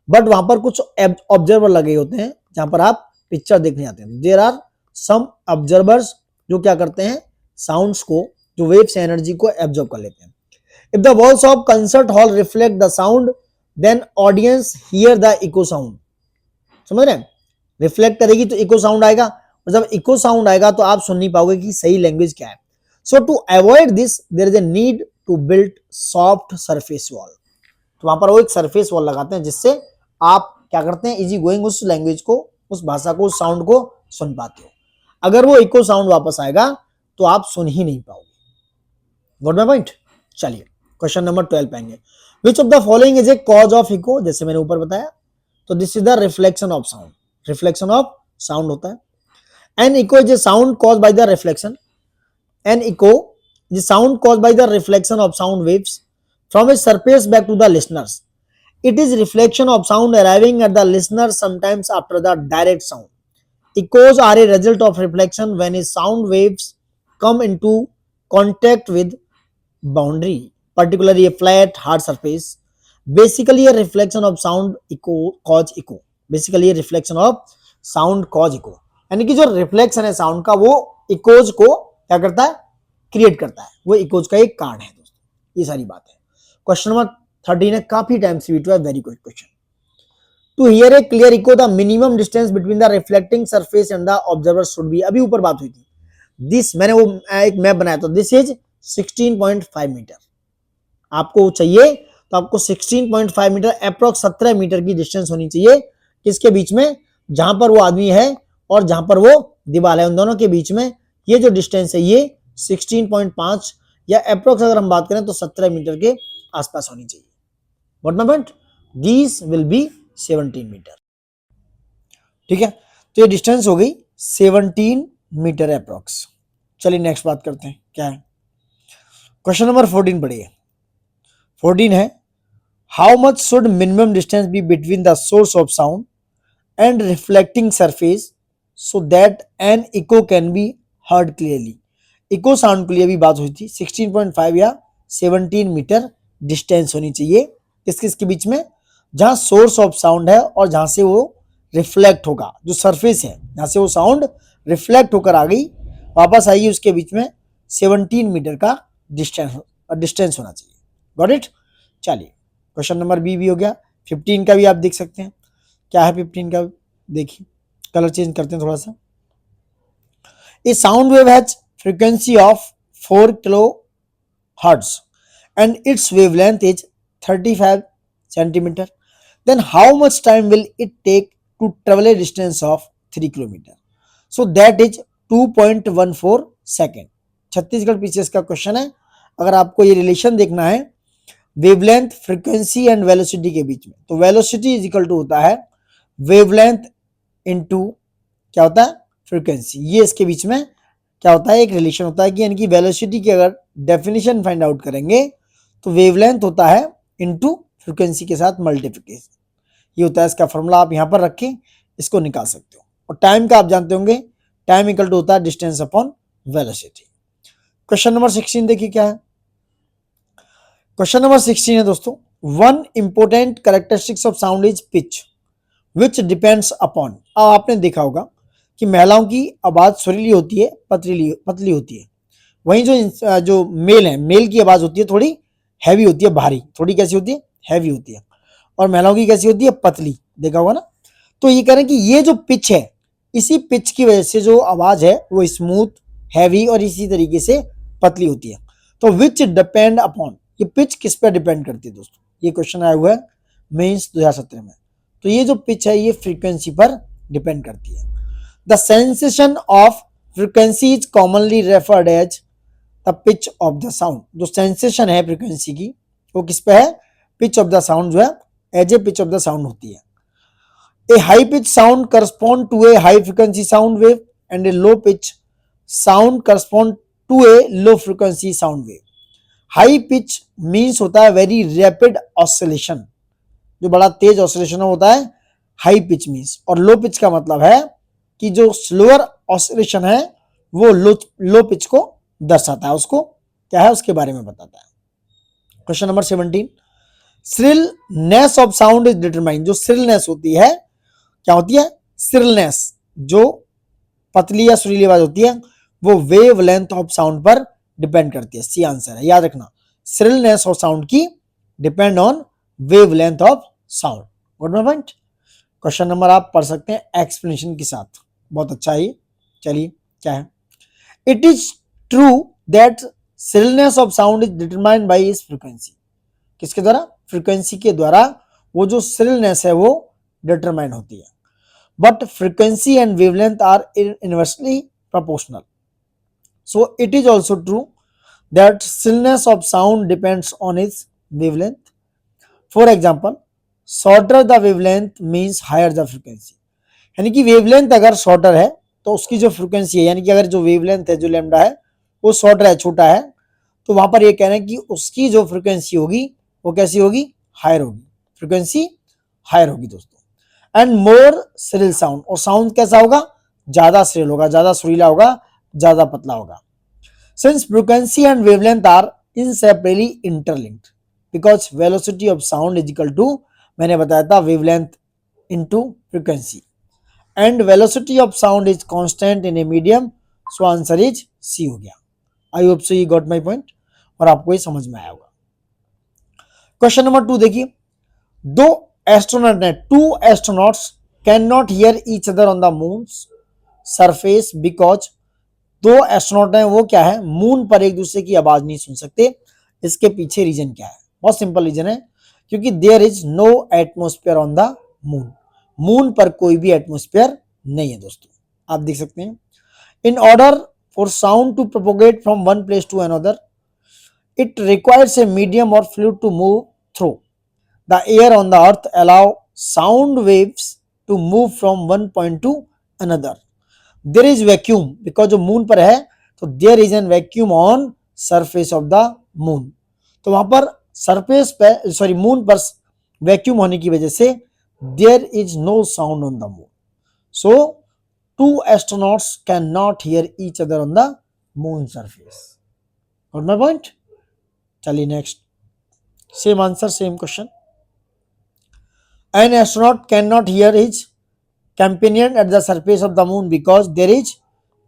बट वहां पर कुछ ऑब्जर्वर लगे होते हैं जहां पर आप पिक्चर देखने आते हैं। देयर आर सम ऑब्जर्वर्स जो क्या करते हैं, साउंड्स को, जो वेव्स एनर्जी को एब्जॉर्ब कर लेते हैं। If the walls of concert hall reflect the sound then audience hear the echo sound. समझ रहे हैं, रिफ्लेक्ट करेगी तो इको साउंड आएगा, और जब इको साउंड आएगा तो आप सुन नहीं पाओगे कि सही लैंग्वेज क्या है। So to avoid this there is a need to build soft surface wall. तो वहां पर वो एक सरफेस वॉल लगाते हैं जिससे आप क्या करते हैं, इजी गोइंग उस लैंग्वेज को, उस भाषा को, उस साउंड को सुन पाते हो। अगर वो इको साउंड वापस आएगा तो आप सुन ही नहीं पाओगे। Got my point. चलिए क्वेश्चन नंबर 12 पे आएंगे। Which of the following is a cause of echo, जैसे मैंने ऊपर बताया, तो this is the reflection of sound. Reflection of sound होता है। An echo is a sound cause by the reflection. An echo is sound cause by the reflection of sound waves from a surface back to the listeners. It is reflection of sound arriving at the listener sometimes after the direct sound. Echoes are a result of reflection when a sound waves come into contact with boundary, particularly a flat, hard surface. Basically, a reflection of sound echo cause echo. Basically, a reflection of sound cause echo. यानी कि जो reflection है sound का वो echoes को क्या करता है, क्रिएट करता है, वो इकोज का एक कारण है दोस्तों। ये सारी बात है। क्वेश्चन नंबर 13 है, काफी टाइम से बीट हुआ है, very good question. To hear a clear echo the minimum distance between the reflecting surface and the observer should be. अभी ऊपर बात हुई थी, दिस मैंने वो एक मैप बनाया था, दिस इज 16.5 मीटर। आपको चाहिए तो आपको 16.5 मीटर अप्रोक्स 17 मीटर की डिस्टेंस होनी चाहिए, किसके बीच में, जहां पर वो आदमी है और जहां पर वो दीवार है, उन दोनों के बीच में ये जो डिस्टेंस है ये 16.5 या अप्रोक्स अगर हम बात करें तो 17 मीटर के आसपास होनी चाहिए। What my point, this will be 17 meter. ठीक है, तो ये डिस्टेंस हो गई 17 मीटर अप्रोक्स। चलिए नेक्स्ट बात करते हैं, क्या है क्वेश्चन नंबर 14 पढ़िए। 14 है, how much should minimum distance be between the source of sound and reflecting surface so that an echo can be heard clearly. Echo sound के लिए भी बात हुई थी, 16.5 या 17 मीटर डिस्टेंस होनी चाहिए किस किस के बीच में, जहां सोर्स ऑफ साउंड है और जहां से वो रिफ्लेक्ट होगा, जो सरफेस है जहां से वो साउंड रिफ्लेक्ट होकर आ गई वापस आएगी, उसके बीच में 17 मीटर का डिस्टेंस होना चाहिए। Got it. चलिए क्वेश्चन नंबर बी भी हो गया। 15 का भी आप देख सकते हैं, क्या है 15 का, देखिए कलर चेंज करते हैं थोड़ा सा। A sound wave has frequency of 4 kilohertz and its wavelength is 35 centimeter. Then how much time will it take to travel a distance of 3 kilometer? So that is 2.14 second. Chhattisgarh PCS का question है। अगर आपको ये relation देखना है wavelength, frequency and velocity के बीच में, तो वेलोसिटी इज इक्वल टू होता है वेवलेंथ इनटू क्या होता है, फ्रीक्वेंसी। ये इसके बीच में क्या होता है, एक रिलेशन होता है कि यानी कि वेलोसिटी की अगर डेफिनेशन फाइंड आउट करेंगे तो वेवलेंथ होता है इनटू फ्रीक्वेंसी के साथ मल्टीप्लिकेशन। ये होता है इसका फॉर्मूला, आप यहां पर रखें, इसको निकाल सकते हो। और टाइम का आप जानते होंगे, टाइम इक्वल टू होता है distance upon velocity. Question number 16 देखिए क्या है। क्वेश्चन नंबर 16 है दोस्तों, one important characteristics of sound is pitch which depends upon. अब आपने देखा होगा कि महिलाओं की आवाज सुरीली होती है, पतली होती है, वहीं जो मेल है, मेल की आवाज होती है थोड़ी हैवी होती है, भारी, थोड़ी कैसी होती है, हैवी होती है, और महिलाओं की कैसी होती है, पतली। देखा होगा ना। तो ये कह रहे हैं कि ये जो पिच है, इसी पिच की वजह से जो आवाज है वो स्मूथ, हैवी और इसी तरीके से पतली होती है। तो विच डिपेंड अपॉन, ये पिच किस पर डिपेंड करती है दोस्तों, ये क्वेश्चन आया हुआ है मेंस 2017 में। तो ये जो पिच है ये फ्रीक्वेंसी पर डिपेंड करती है। The sensation of frequency is commonly referred as the pitch of the sound. जो sensation है फ्रीक्वेंसी की वो किस पे है, pitch of the sound जो है as a pitch of the sound होती है। A high pitch sound correspond to a high frequency sound wave and a low pitch sound correspond to a low frequency sound wave. High pitch means होता है very rapid oscillation, जो बड़ा तेज oscillation होता है high pitch means, और low pitch का मतलब है कि जो स्लोअर ऑसिलेशन है वो लो पिच को दर्शाता है, उसको क्या है उसके बारे में बताता है। Question number 17, shrillness of sound is determine. जो श्रिलनेस होती है, क्या होती है? श्रिलनेस, जो पतली या सुरीली आवाज होती है, वो वेव लेंथ ऑफ साउंड पर डिपेंड करती है। सी आंसर है, याद रखना, श्रिलनेस ऑफ साउंड की depend on wave length of sound. Got my point. Question number आप पढ़ सकते हैं एक्सप्लेनेशन के साथ, बहुत अच्छा है ये। चलिए क्या है, it is true that shrillness of sound is determined by it's frequency. किसके द्वारा? फ्रीक्वेंसी के द्वारा वो जो श्रिलनेस है वो डिटरमाइन होती है। But frequency and wavelength are inversely proportional, so it is also true that shrillness of sound depends on its wavelength. For example, shorter the wavelength means higher the frequency. यानी कि wavelength अगर shorter है तो उसकी जो frequency है, यानी कि अगर जो वेवलेंथ है, जो लैम्डा है, वो शॉर्टर है, छोटा है, तो वहां पर ये कह रहे हैं कि उसकी जो फ्रीक्वेंसी होगी वो कैसी होगी? हायर होगी, फ्रीक्वेंसी हायर होगी दोस्तों। एंड मोर श्रिल साउंड, और साउंड कैसा होगा? ज्यादा श्रिल होगा, ज्यादा सुरीला होगा, ज्यादा पतला होगा। Since frequency and wavelength are inseparably interlinked because velocity of sound is equal to, मैंने बताया था, wavelength into frequency, and velocity of sound is constant in a medium, so answer is C हो गया। I hope so you got my point और आपको ये समझ में आया होगा। क्वेश्चन नंबर 2 देखिए, दो एस्ट्रोनॉट ने, two astronauts can not hear each other on the moon surface because, दो एस्ट्रोनॉट हैं, वो क्या है? मून पर एक दूसरे की आवाज नहीं सुन सकते। इसके पीछे रीजन क्या है? बहुत सिंपल रीजन है, क्योंकि there is no atmosphere on the moon. Moon पर कोई भी एटमोस्फेयर नहीं है दोस्तों, आप देख सकते हैं। In order for sound to propagate from one place to another, it requires a medium or fluid to move through. The air on the earth allow sound waves to move from one point to another. There is vacuum, because जो moon पर है तो there is an vacuum on surface of the moon. तो वहां पर surface पे, sorry, moon पर vacuum होने की वजह से there is no sound on the moon. So two astronauts cannot hear each other on the moon surface. Got my point? चलिए next, same answer, same question. An astronaut can not hear his companion at the surface of the moon because there is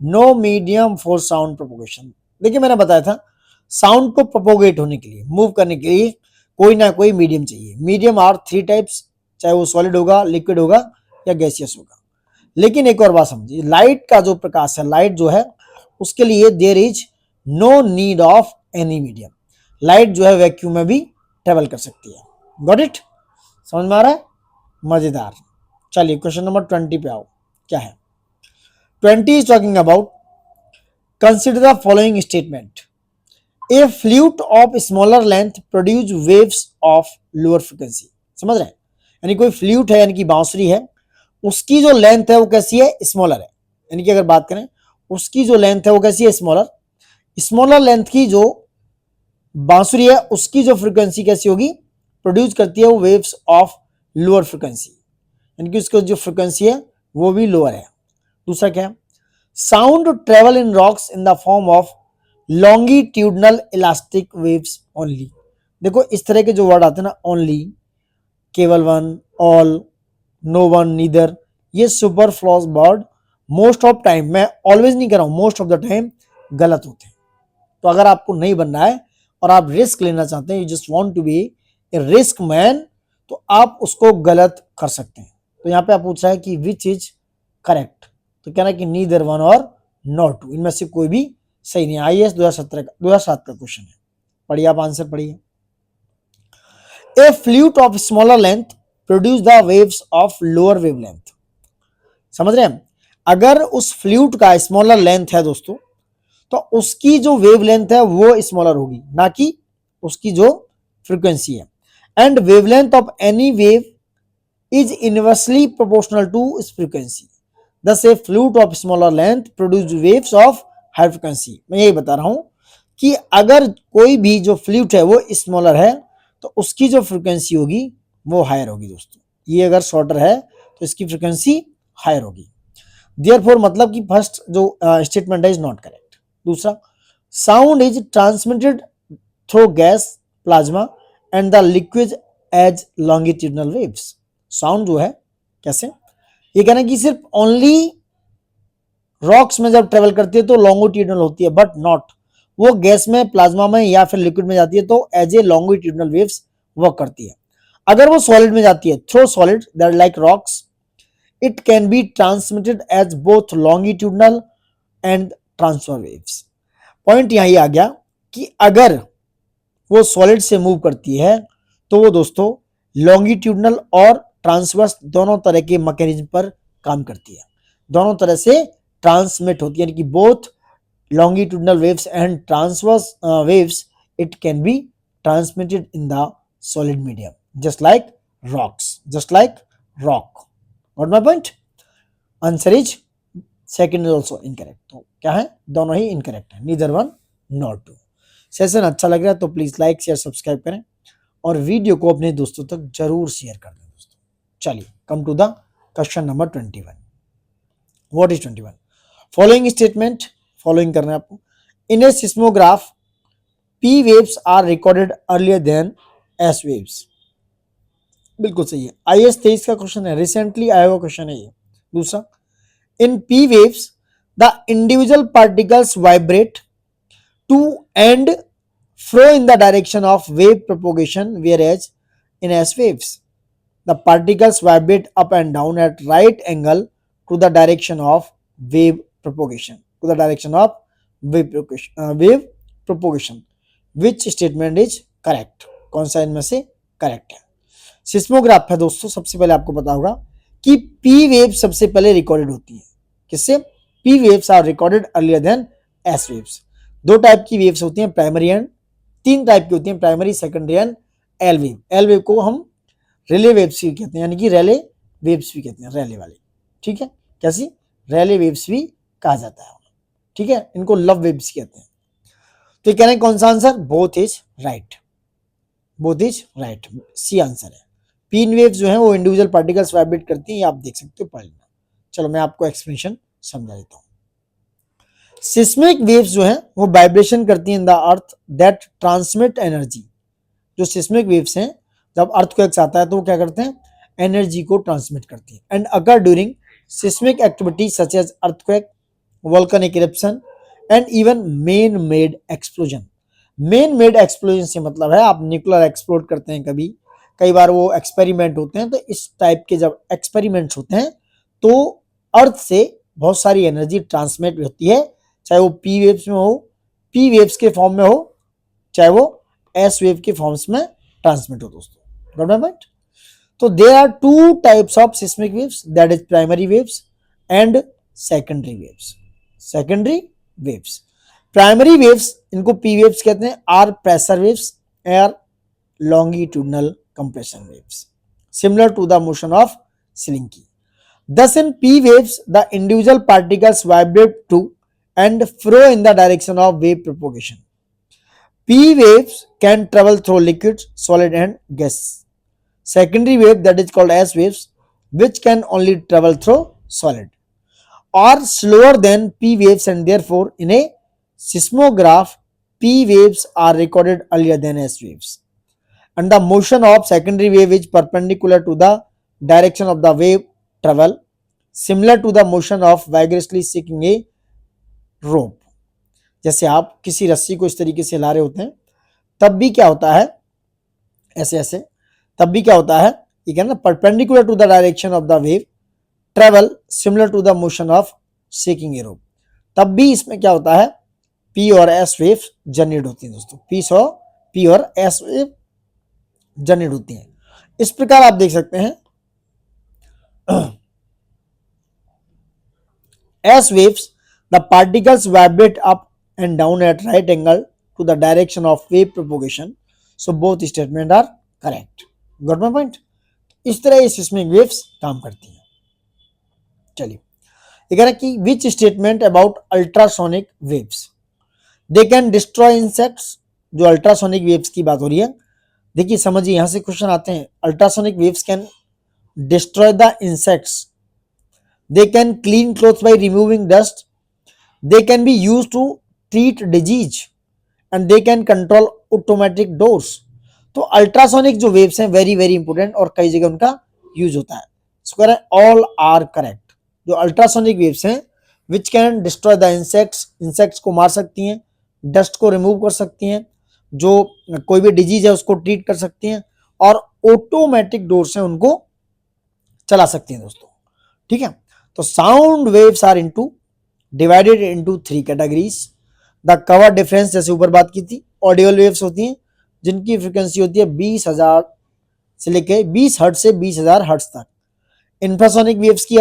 no medium for sound propagation. देखिए मैंने बताया था, sound को propagate होने के लिए, move करने के लिए कोई ना कोई मीडियम चाहिए। मीडियम आर 3 टाइप्स, चाहे वो सॉलिड होगा, लिक्विड होगा या गैसियस होगा। लेकिन एक और बात समझिए, लाइट का जो प्रकाश है, लाइट जो है, उसके लिए there is no need of any medium. Light जो है वैक्यूम में भी ट्रेवल कर सकती है। Got it? समझ में आ रहा है? मजेदार। चलिए क्वेश्चन नंबर 20 पे आओ, क्या है? 20 is talking about, consider the following statement, a flute of smaller length produce waves of lower frequency. समझ रहे हैं? यानी कोई फ्लूट है, यानी कि बांसुरी है, उसकी जो लेंथ है वो कैसी है? स्मॉलर है। यानी कि अगर बात करें, उसकी जो लेंथ है वो कैसी है? स्मॉलर। स्मॉलर लेंथ की जो बांसुरी है, उसकी जो फ्रीक्वेंसी कैसी होगी? प्रोड्यूस करती है वो वेव्स ऑफ लोअर फ्रीक्वेंसी, यानी कि उसकी जो फ्रीक्वेंसी है वो भी लोअर है। दूसरा क्या है? Sound travel in rocks in the form of longitudinal elastic waves only. देखो इस तरह के जो वर्ड आते हैं ना, ओनली, केवल one, all, no one, neither, ये superfluous word most of time, मैं ऑलवेज नहीं कर रहा हूं, मोस्ट ऑफ द टाइम गलत होते हैं। तो अगर आपको नहीं बनना है और आप रिस्क लेना चाहते हैं, you just want to be a risk man, तो आप उसको गलत कर सकते हैं। तो यहाँ पे आप पूछ रहा है कि विच इज करेक्ट, तो कहना है कि नीदर वन और नॉट टू, इनमें से कोई भी सही नहीं। IAS 2007 का क्वेश्चन है, पढ़िए आप, आंसर पढ़िए। A flute of smaller length produce the waves of lower wavelength. समझ रहे हैं? अगर उस फ्लूट का स्मॉलर लेंथ है दोस्तों, तो उसकी जो वेवलेंथ है वो स्मॉलर होगी, ना कि उसकी जो फ्रीक्वेंसी है। And wavelength of any wave is inversely proportional to इस frequency, thus a flute of smaller length produce waves of high frequency। मैं यही बता रहा हूं कि अगर कोई भी जो फ्लूट है वो स्मॉलर है, तो उसकी जो फ्रीक्वेंसी होगी वो हायर होगी दोस्तों। ये अगर शॉर्टर है तो इसकी फ्रीक्वेंसी हायर होगी। देयरफॉर मतलब कि फर्स्ट जो स्टेटमेंट है इज नॉट करेक्ट। दूसरा, sound is transmitted through gas, plasma and the liquid as longitudinal waves. Sound जो है कैसे, ये कहना कि सिर्फ ओनली रॉक्स में जब ट्रेवल करती है तो लॉन्गिट्यूडनल होती है, बट नॉट, वो गैस में, प्लाज्मा में या फिर लिक्विड में जाती है तो as a longitudinal waves work करती है। अगर वो सॉलिड में जाती है, through solid that like rocks, it can be transmitted as both longitudinal and transfer waves. Point यही आ गया कि अगर वो सॉलिड से मूव करती है तो वो दोस्तों लॉन्गिट्यूडनल और ट्रांसवर्स दोनों तरह के मैकेनिज्म पर काम करती है, दोनों तरह से ट्रांसमिट होती है, यानी कि both longitudinal waves and transverse waves, it can be transmitted in the solid medium just like rock. Got my point? Answer is second is also incorrect. तो क्या है, दोनों ही incorrect है, neither one nor two. Session अच्छा लग रहा है तो प्लीज लाइक शेयर सब्सक्राइब करें और वीडियो को अपने दोस्तों तक जरूर शेयर कर दें दोस्तों। चलिए come to the question number 21. What is 21? Following statement following करना है आपको। In a seismograph P waves are recorded earlier than S waves. बिल्कुल सही है, IAS 23 का क्वेश्चन है, रिसेंटली आया हुआ क्वेश्चन है ये। दूसरा, in P waves the individual particles vibrate to and fro in the direction of wave propagation, whereas in S waves the particles vibrate up and down at right angle to the direction of wave propagation, to the direction of wave propagation. Which statement is correct? कौन सा इनमें से correct है? Seismograph है दोस्तों, सबसे पहले आपको पता होगा कि पी वेव सबसे पहले रिकॉर्डेड होती है। किससे? P waves are recorded earlier than S waves. दो टाइप की वेव्स होती हैं, प्राइमरी एंड, तीन टाइप की होती हैं, primary, secondary and L wave. L wave को हम रेले वेव्स भी कहते हैं, यानी कि रेले वेव्स भी कहते हैं, रेले वाले। ठीक है, कैसी? रेले वेव्स भी कहा जाता है, ठीक है, इनको लव वेव्स कहते हैं। तो ये कह रहे हैं कौन सा answer? Both is right, both is right, C answer है। पीन वेव्स जो है वो इंडिविजुअल पार्टिकल्स वाइब्रेट करती हैं, ये आप देख सकते हो, पढ़ लेना। चलो मैं आपको एक्सप्लेनेशन समझा देता हूं। सिस्मिक वेव्स जो है वो वाइब्रेशन करती हैं in the earth that transmit energy. जो सिस्मिक वेव्स हैं, जब अर्थक्वेक्स आता है तो वो क्या करते हैं? एनर्जी को ट्रांसमिट करती है। And occur during seismic activity such as earthquake, volcanic eruption and even man made explosion. Man made explosion से मतलब है आप न्यूक्लियर एक्सप्लोड करते हैं कभी, कई बार वो एक्सपेरिमेंट होते हैं, तो इस टाइप के जब एक्सपेरिमेंट्स होते हैं तो अर्थ से बहुत सारी एनर्जी ट्रांसमिट होती है, चाहे वो पी वेव्स में हो, पी वेव्स के फॉर्म में हो, चाहे वो एस वेव के फॉर्म्स में ट्रांसमिट हो दोस्तों। Got my point? तो there are two types of seismic waves, that is primary waves and secondary waves. Secondary waves, primary waves इनको पी वेव्स कहते हैं, are pressure waves air longitudinal compression waves similar to the motion of slinky. Thus in P waves the individual particles vibrate to and fro in the direction of wave propagation. P waves can travel through liquids, solid and gas. Secondary wave, that is called S waves, which can only travel through solid, are slower than P waves, and therefore in a seismograph P waves are recorded earlier than S waves. And the motion of secondary wave is perpendicular to the direction of the wave travel, similar to the motion of vigorously seeking a rope. जैसे आप किसी रस्सी को इस तरीके से ला रहे होते हैं, तब भी क्या होता है, ऐसे ऐसे, तब भी क्या होता है, ये कहना perpendicular to the direction of the wave travel similar to the motion of shaking a rope. तब भी इसमें क्या होता है, पी और एस वेव जनरेट होती हैं दोस्तों, पी और एस वेव जनरेट होती हैं। इस प्रकार आप देख सकते हैं as waves the particles vibrate up and down at right angle to the direction of wave propagation, so both statements are correct. Got my point? इस तरह ये सिस्मिक वेव्स काम करती हैं। चलिए ये कह रहा है कि which statement about ultrasonic waves they can destroy insects. जो अल्ट्रासोनिक वेव्स की बात हो रही है, देखिए समझिए, यहां से क्वेश्चन आते हैं। Ultrasonic waves can destroy the insects, they can clean clothes by removing dust, they can be used to treat disease and they can control automatic doors. तो अल्ट्रासोनिक जो वेव्स हैं वेरी वेरी इंपॉर्टेंट और कई जगह उनका use होता है. इसको करें ऑल आर करेक्ट. जो अल्ट्रासोनिक वेव्स हैं which can destroy the insects, insects को मार सकती हैं, डस्ट को रिमूव कर सकती हैं, जो कोई भी डिजीज है उसको ट्रीट कर सकती हैं और ऑटोमेटिक डोर से उनको चला सकती हैं दोस्तों. ठीक है. तो sound waves are into divided into 3 categories. The cover difference जैसे ऊपर बात की थी, ऑडियल वेव्स होती हैं जिनकी फ्रीक्वेंसी होती है 20,000 से लेके 20 हर्ट्ज से 20,000 हर्ट्ज तक. इंफ्रासोनिक वेव्स की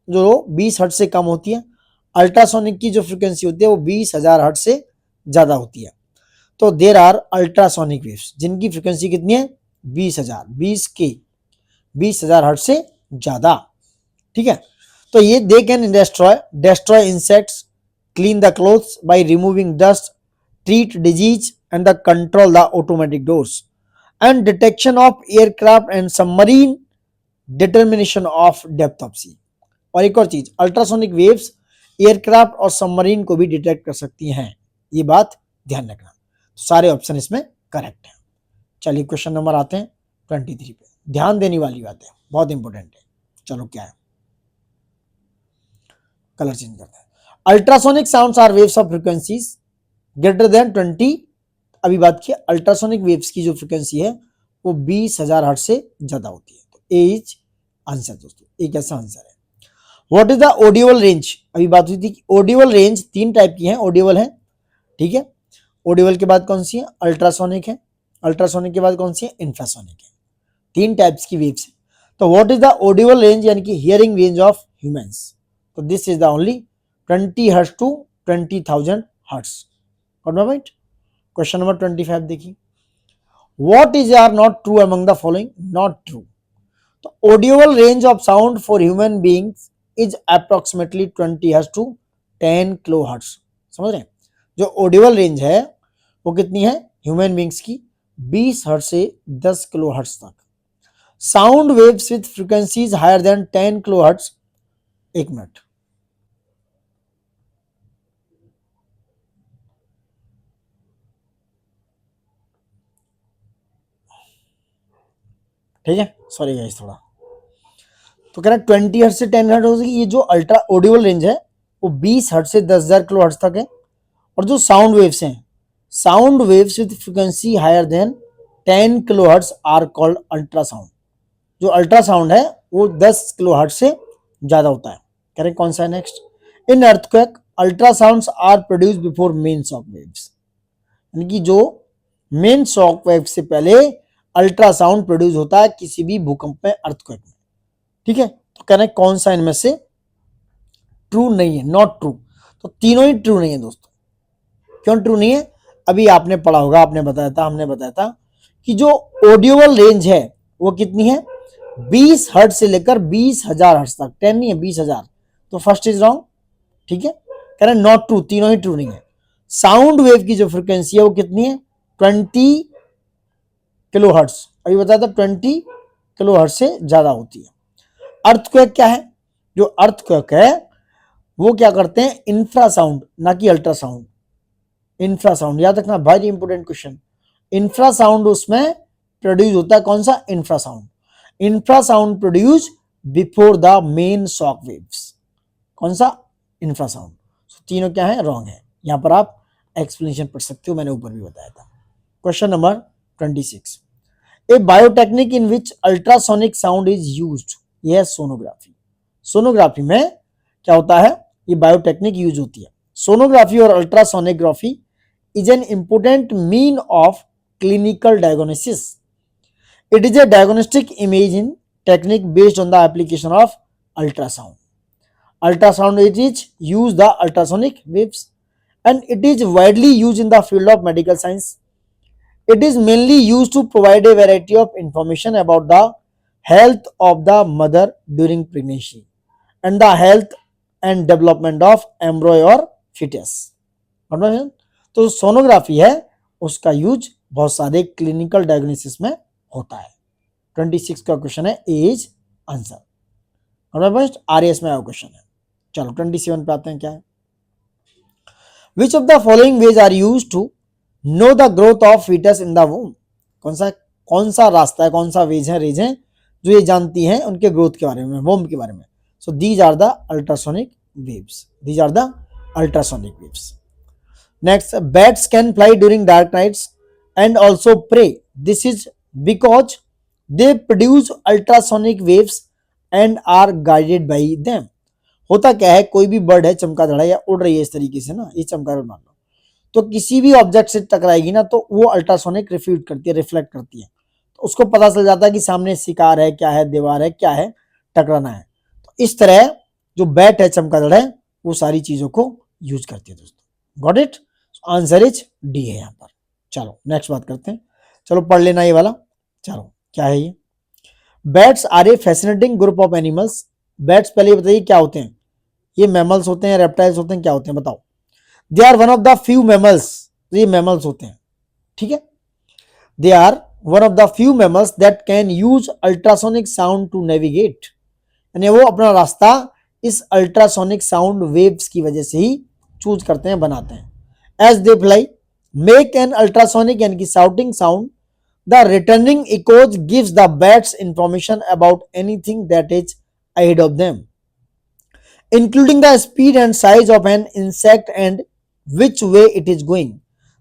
जो 20 हर्ट्ज से कम होती है. अल्ट्रासोनिक की जो फ्रीक्वेंसी होती है वो 20,000 हर्ट्ज से ज्यादा होती है. तो देर आर अल्ट्रासोनिक वेव्स जिनकी फ्रीक्वेंसी कितनी है 20,000, 20,000 हर्ट्ज से ज्यादा. ठीक है. तो ये they can destroy insects, clean the clothes by removing dust, treat disease and the control the automatic doors and detection of aircraft and submarine, determination of depth of sea. और एक और चीज, अल्ट्रासोनिक वेव्स एयरक्राफ्ट और submarine को भी detect कर सकती हैं. ये बात ध्यान रखना. तो सारे ऑप्शन इसमें करेक्ट हैं. चलिए क्वेश्चन नंबर आते हैं 23 पे. ध्यान देने वाली बात है, बहुत इंपॉर्टेंट है. चलो क्या है, कलर चेंज करते हैं. Ultrasonic sounds are waves of frequencies greater than 20. अभी बात की अल्ट्रासोनिक वेव्स की जो फ्रीक्वेंसी है वो 20,000 हर्ट्ज से ज्यादा होती है. तो ए इज आंसर दोस्तों, एक ऐसा आंसर है. What is the audible range, अभी बात हुई थी कि ऑडिबल रेंज 3 टाइप की है. ऑडिबल है, ठीक है. ऑडिबल के बाद कौन सी है, अल्ट्रासोनिक है. अल्ट्रासोनिक के बाद कौन सी है, इंफ्रासोनिक है. 3 टाइप्स की वेव्स है. तो what is the audible range यानी कि हियरिंग रेंज ऑफ ह्यूमंस. तो this is the only 20 hertz to 20,000 hertz. Point. Question number 25 देखिए. What is are not true among the following. Not true. तो audible range of sound for human beings is approximately 20 hertz to 10 kilo hertz. समझ रहे हैं. जो Audible range है वो कितनी है ह्यूमन बीइंग्स की, 20 हर्ट्ज से 10 किलो हर्ट्ज तक. Sound waves with frequencies higher than 10 kilo hertz. एक मिनट, ठीक है. सॉरी गाइस थोड़ा. तो कह रहा है 20 हर्ट्ज से 10 हर्ट्ज होगी. ये जो अल्ट्रा ऑडिबल रेंज है वो 20 हर्ट्ज से 10,000 किलो हर्ट्ज तक है. और जो साउंड वेव्स हैं, sound waves with frequency higher than 10 kilo hertz are called ultrasound. जो अल्ट्रासाउंड है वो 10 किलो हर्ट्ज से ज्यादा होता है. कह रहे कौन सा है next. In earthquake ultrasounds are produce before main shock waves. यानी कि जो मेन शॉक वेव से पहले अल्ट्रासाउंड प्रोड्यूस होता है किसी भी भूकंप में, अर्थक्वेक में. ठीक है. तो कहना है कौन सा इनमें से ट्रू नहीं है, नॉट ट्रू. तो तीनों ही ट्रू नहीं है दोस्तों. क्यों ट्रू नहीं है, अभी आपने पढ़ा होगा, आपने बताया था, हमने बताया था कि जो ऑडिबल रेंज है वो कितनी है 20 हर्ट्ज से लेकर 20,000 हर्ट्ज तक. 10 नहीं है, 20,000. तो फर्स्ट इज रॉन्ग. ठीक है. कह रहे नॉट ट्रू, तीनों ही ट्रू नहीं है. साउंड वेव की जो फ्रीक्वेंसी है वो कितनी है 20 किलो हर्ट्ज. अभी बताया था 20 किलो हर्ट्ज से ज्यादा होती है. अर्थक्वेक क्या है, जो अर्थक्वेक है वो क्या करते हैं इंफ्रासाउंड, ना कि अल्ट्रासाउंड. इंफ्रासाउंड याद रखना, वेरी इंपोर्टेंट क्वेश्चन. इंफ्रासाउंड उसमें प्रोड्यूस होता है, कौन सा infrasound. Infrasound produce before the main shock waves. कौन सा इंफ्रासाउंड. तीनों क्या है रॉन्ग है. यहां पर आप एक्सप्लेनेशन पढ़ सकते हो, मैंने ऊपर भी बताया था. Question number 26. A biotechnic in which ultrasonic sound is used. यह है सोनोग्राफी. सोनोग्राफी में क्या होता है, ये बायोटेक्निक यूज होती है. सोनोग्राफी और ultrasonography is an important mean of clinical diagnosis. It is a diagnostic imaging technique based on the application of ultrasound. Ultrasound it is use the ultrasonic waves and it is widely used in the field of medical science. It is mainly used to provide a variety of information about the health of the mother during pregnancy and the health and development of embryo or fetus. तो sonography है उसका use बहुत सारे clinical diagnosis में होता है. 26 का question है ए इज आंसर. आरएस में आया क्वेश्चन है. चलो 27 पे आते हैं. क्या है which of the following waves are use to know the growth of fetus in the womb? कौन सा रास्ता है, कौन सा वेज है, रेज है जो ये जानती हैं उनके ग्रोथ के बारे में, वोम के बारे में? So these are the ultrasonic waves, these are the ultrasonic waves. Next, bats can fly during dark nights and also prey. This is because they produce ultrasonic waves and are guided by them. होता क्या है, कोई भी bird है, चमगादड़ या उड़ रही है इस तरीके से ना, ये चमगादड़ मान लो, तो किसी भी ऑब्जेक्ट से टकराएगी ना तो वो अल्ट्रासोनिक रिफ्यूट करती है, रिफ्लेक्ट करती है, तो उसको पता चल जाता है कि सामने शिकार है, क्या है, दीवार है, क्या है, टकराना है. तो इस तरह जो बैट है, चमगादड़ है, वो सारी चीजों को यूज करती है दोस्तों. Got it? Answer is D है यहाँ पर. चलो नेक्स्ट बात करते हैं. चलो पढ़ लेना ये वाला. चलो क्या है ये? Bats are a fascinating group of animals. Bats पहले बताइए क्या होते हैं? ये मैमल्स होते हैं, रेप्टाइल्स होते हैं, क्या होते हैं बताओ? They are one of the few mammals. तो ये मैमल्स होते हैं, ठीक है. They are one of the few mammals that can use ultrasonic sound to navigate. यानी वो अपना रास्ता इस अल्ट्रासोनिक साउंड वेव्स की वजह से ही चूज करते हैं, बनाते हैं. As they fly, make an ultrasonic यानी कि shouting sound. The returning echoes gives the bats information about anything that is ahead of them, including the speed and size of an insect and which way it is going.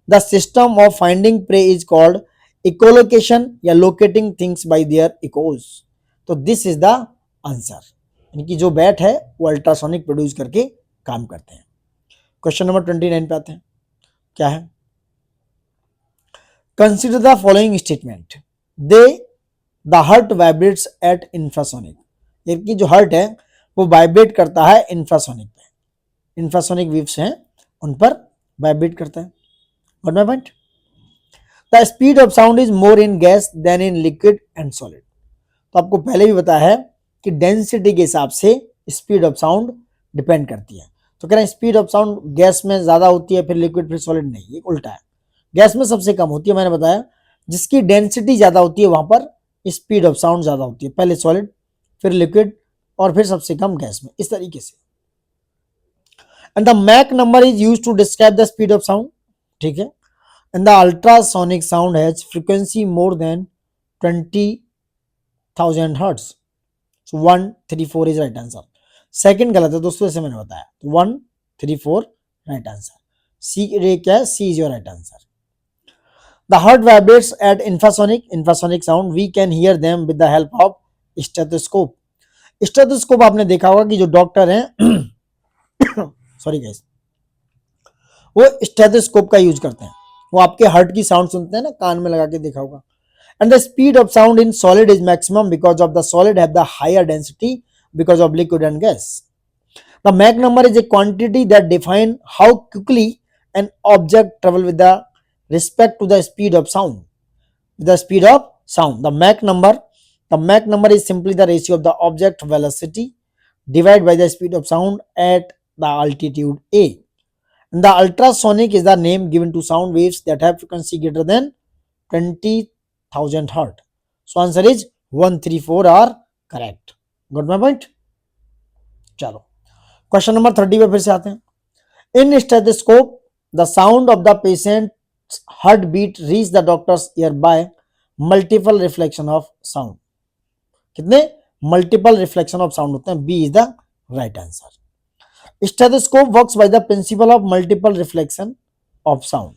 The system of finding prey is called echolocation या locating things by their echoes. तो this is the answer. यानी कि जो bat है वो ultrasonic produce करके काम करते हैं. क्वेश्चन नंबर 29 पे आते हैं. क्या है? Consider the following statement. The heart vibrates at infrasonic. यानी जो हार्ट है वो वाइब्रेट करता है इंफ्रासोनिक पे. इंफ्रासोनिक वेव्स हैं उन पर वाइब्रेट करता है. Got my point? The speed of sound is more in gas than in liquid and solid. तो आपको पहले भी बताया है कि डेंसिटी के हिसाब से स्पीड ऑफ साउंड डिपेंड करती है. तो कह रहे हैं स्पीड ऑफ साउंड गैस में ज्यादा होती है, फिर लिक्विड, फिर सॉलिड नहीं, ये उल्टा है. गैस में सबसे कम होती है, मैंने बताया. जिसकी डेंसिटी ज्यादा होती है वहां पर स्पीड ऑफ साउंड ज्यादा होती है. पहले सॉलिड, फिर लिक्विड और फिर सबसे कम गैस में, इस तरीके से. And the Mach number is used to describe the speed of sound. ठीक है. And the ultrasonic sound has frequency more than 20,000 hertz. 134 is right answer. Second गलत है दोस्तों, जैसे मैंने बताया. 134 राइट आंसर. सी क्या है? C is your right answer. The heart vibrates at infrasonic sound. We can hear them with the help of stethoscope. Stethoscope आपने देखा होगा कि जो डॉक्टर हैं सॉरी गाइस, वो स्टेथोस्कोप का यूज करते हैं. वो आपके हार्ट की साउंड सुनते हैं ना, कान में लगा के देखा होगा. And the speed of sound in solid is maximum because of the solid have the higher density because of liquid and gas. The Mach number is a quantity that defines how quickly an object travels with the respect to the speed of sound. With the speed of sound, the Mach number is simply the ratio of the object velocity divided by the speed of sound at the altitude a. And the ultrasonic is the name given to sound waves that have frequency greater than 20,000 hertz. So answer is 134 are correct. Got my point? चलो question number 30 पे फिर से आते हैं. In stethoscope the sound of the patient's heart beat reach the doctor's ear by multiple reflection of sound. कितने multiple reflection of sound होते हैं? B is the right answer. Stethoscope works by the principle of multiple reflection of sound.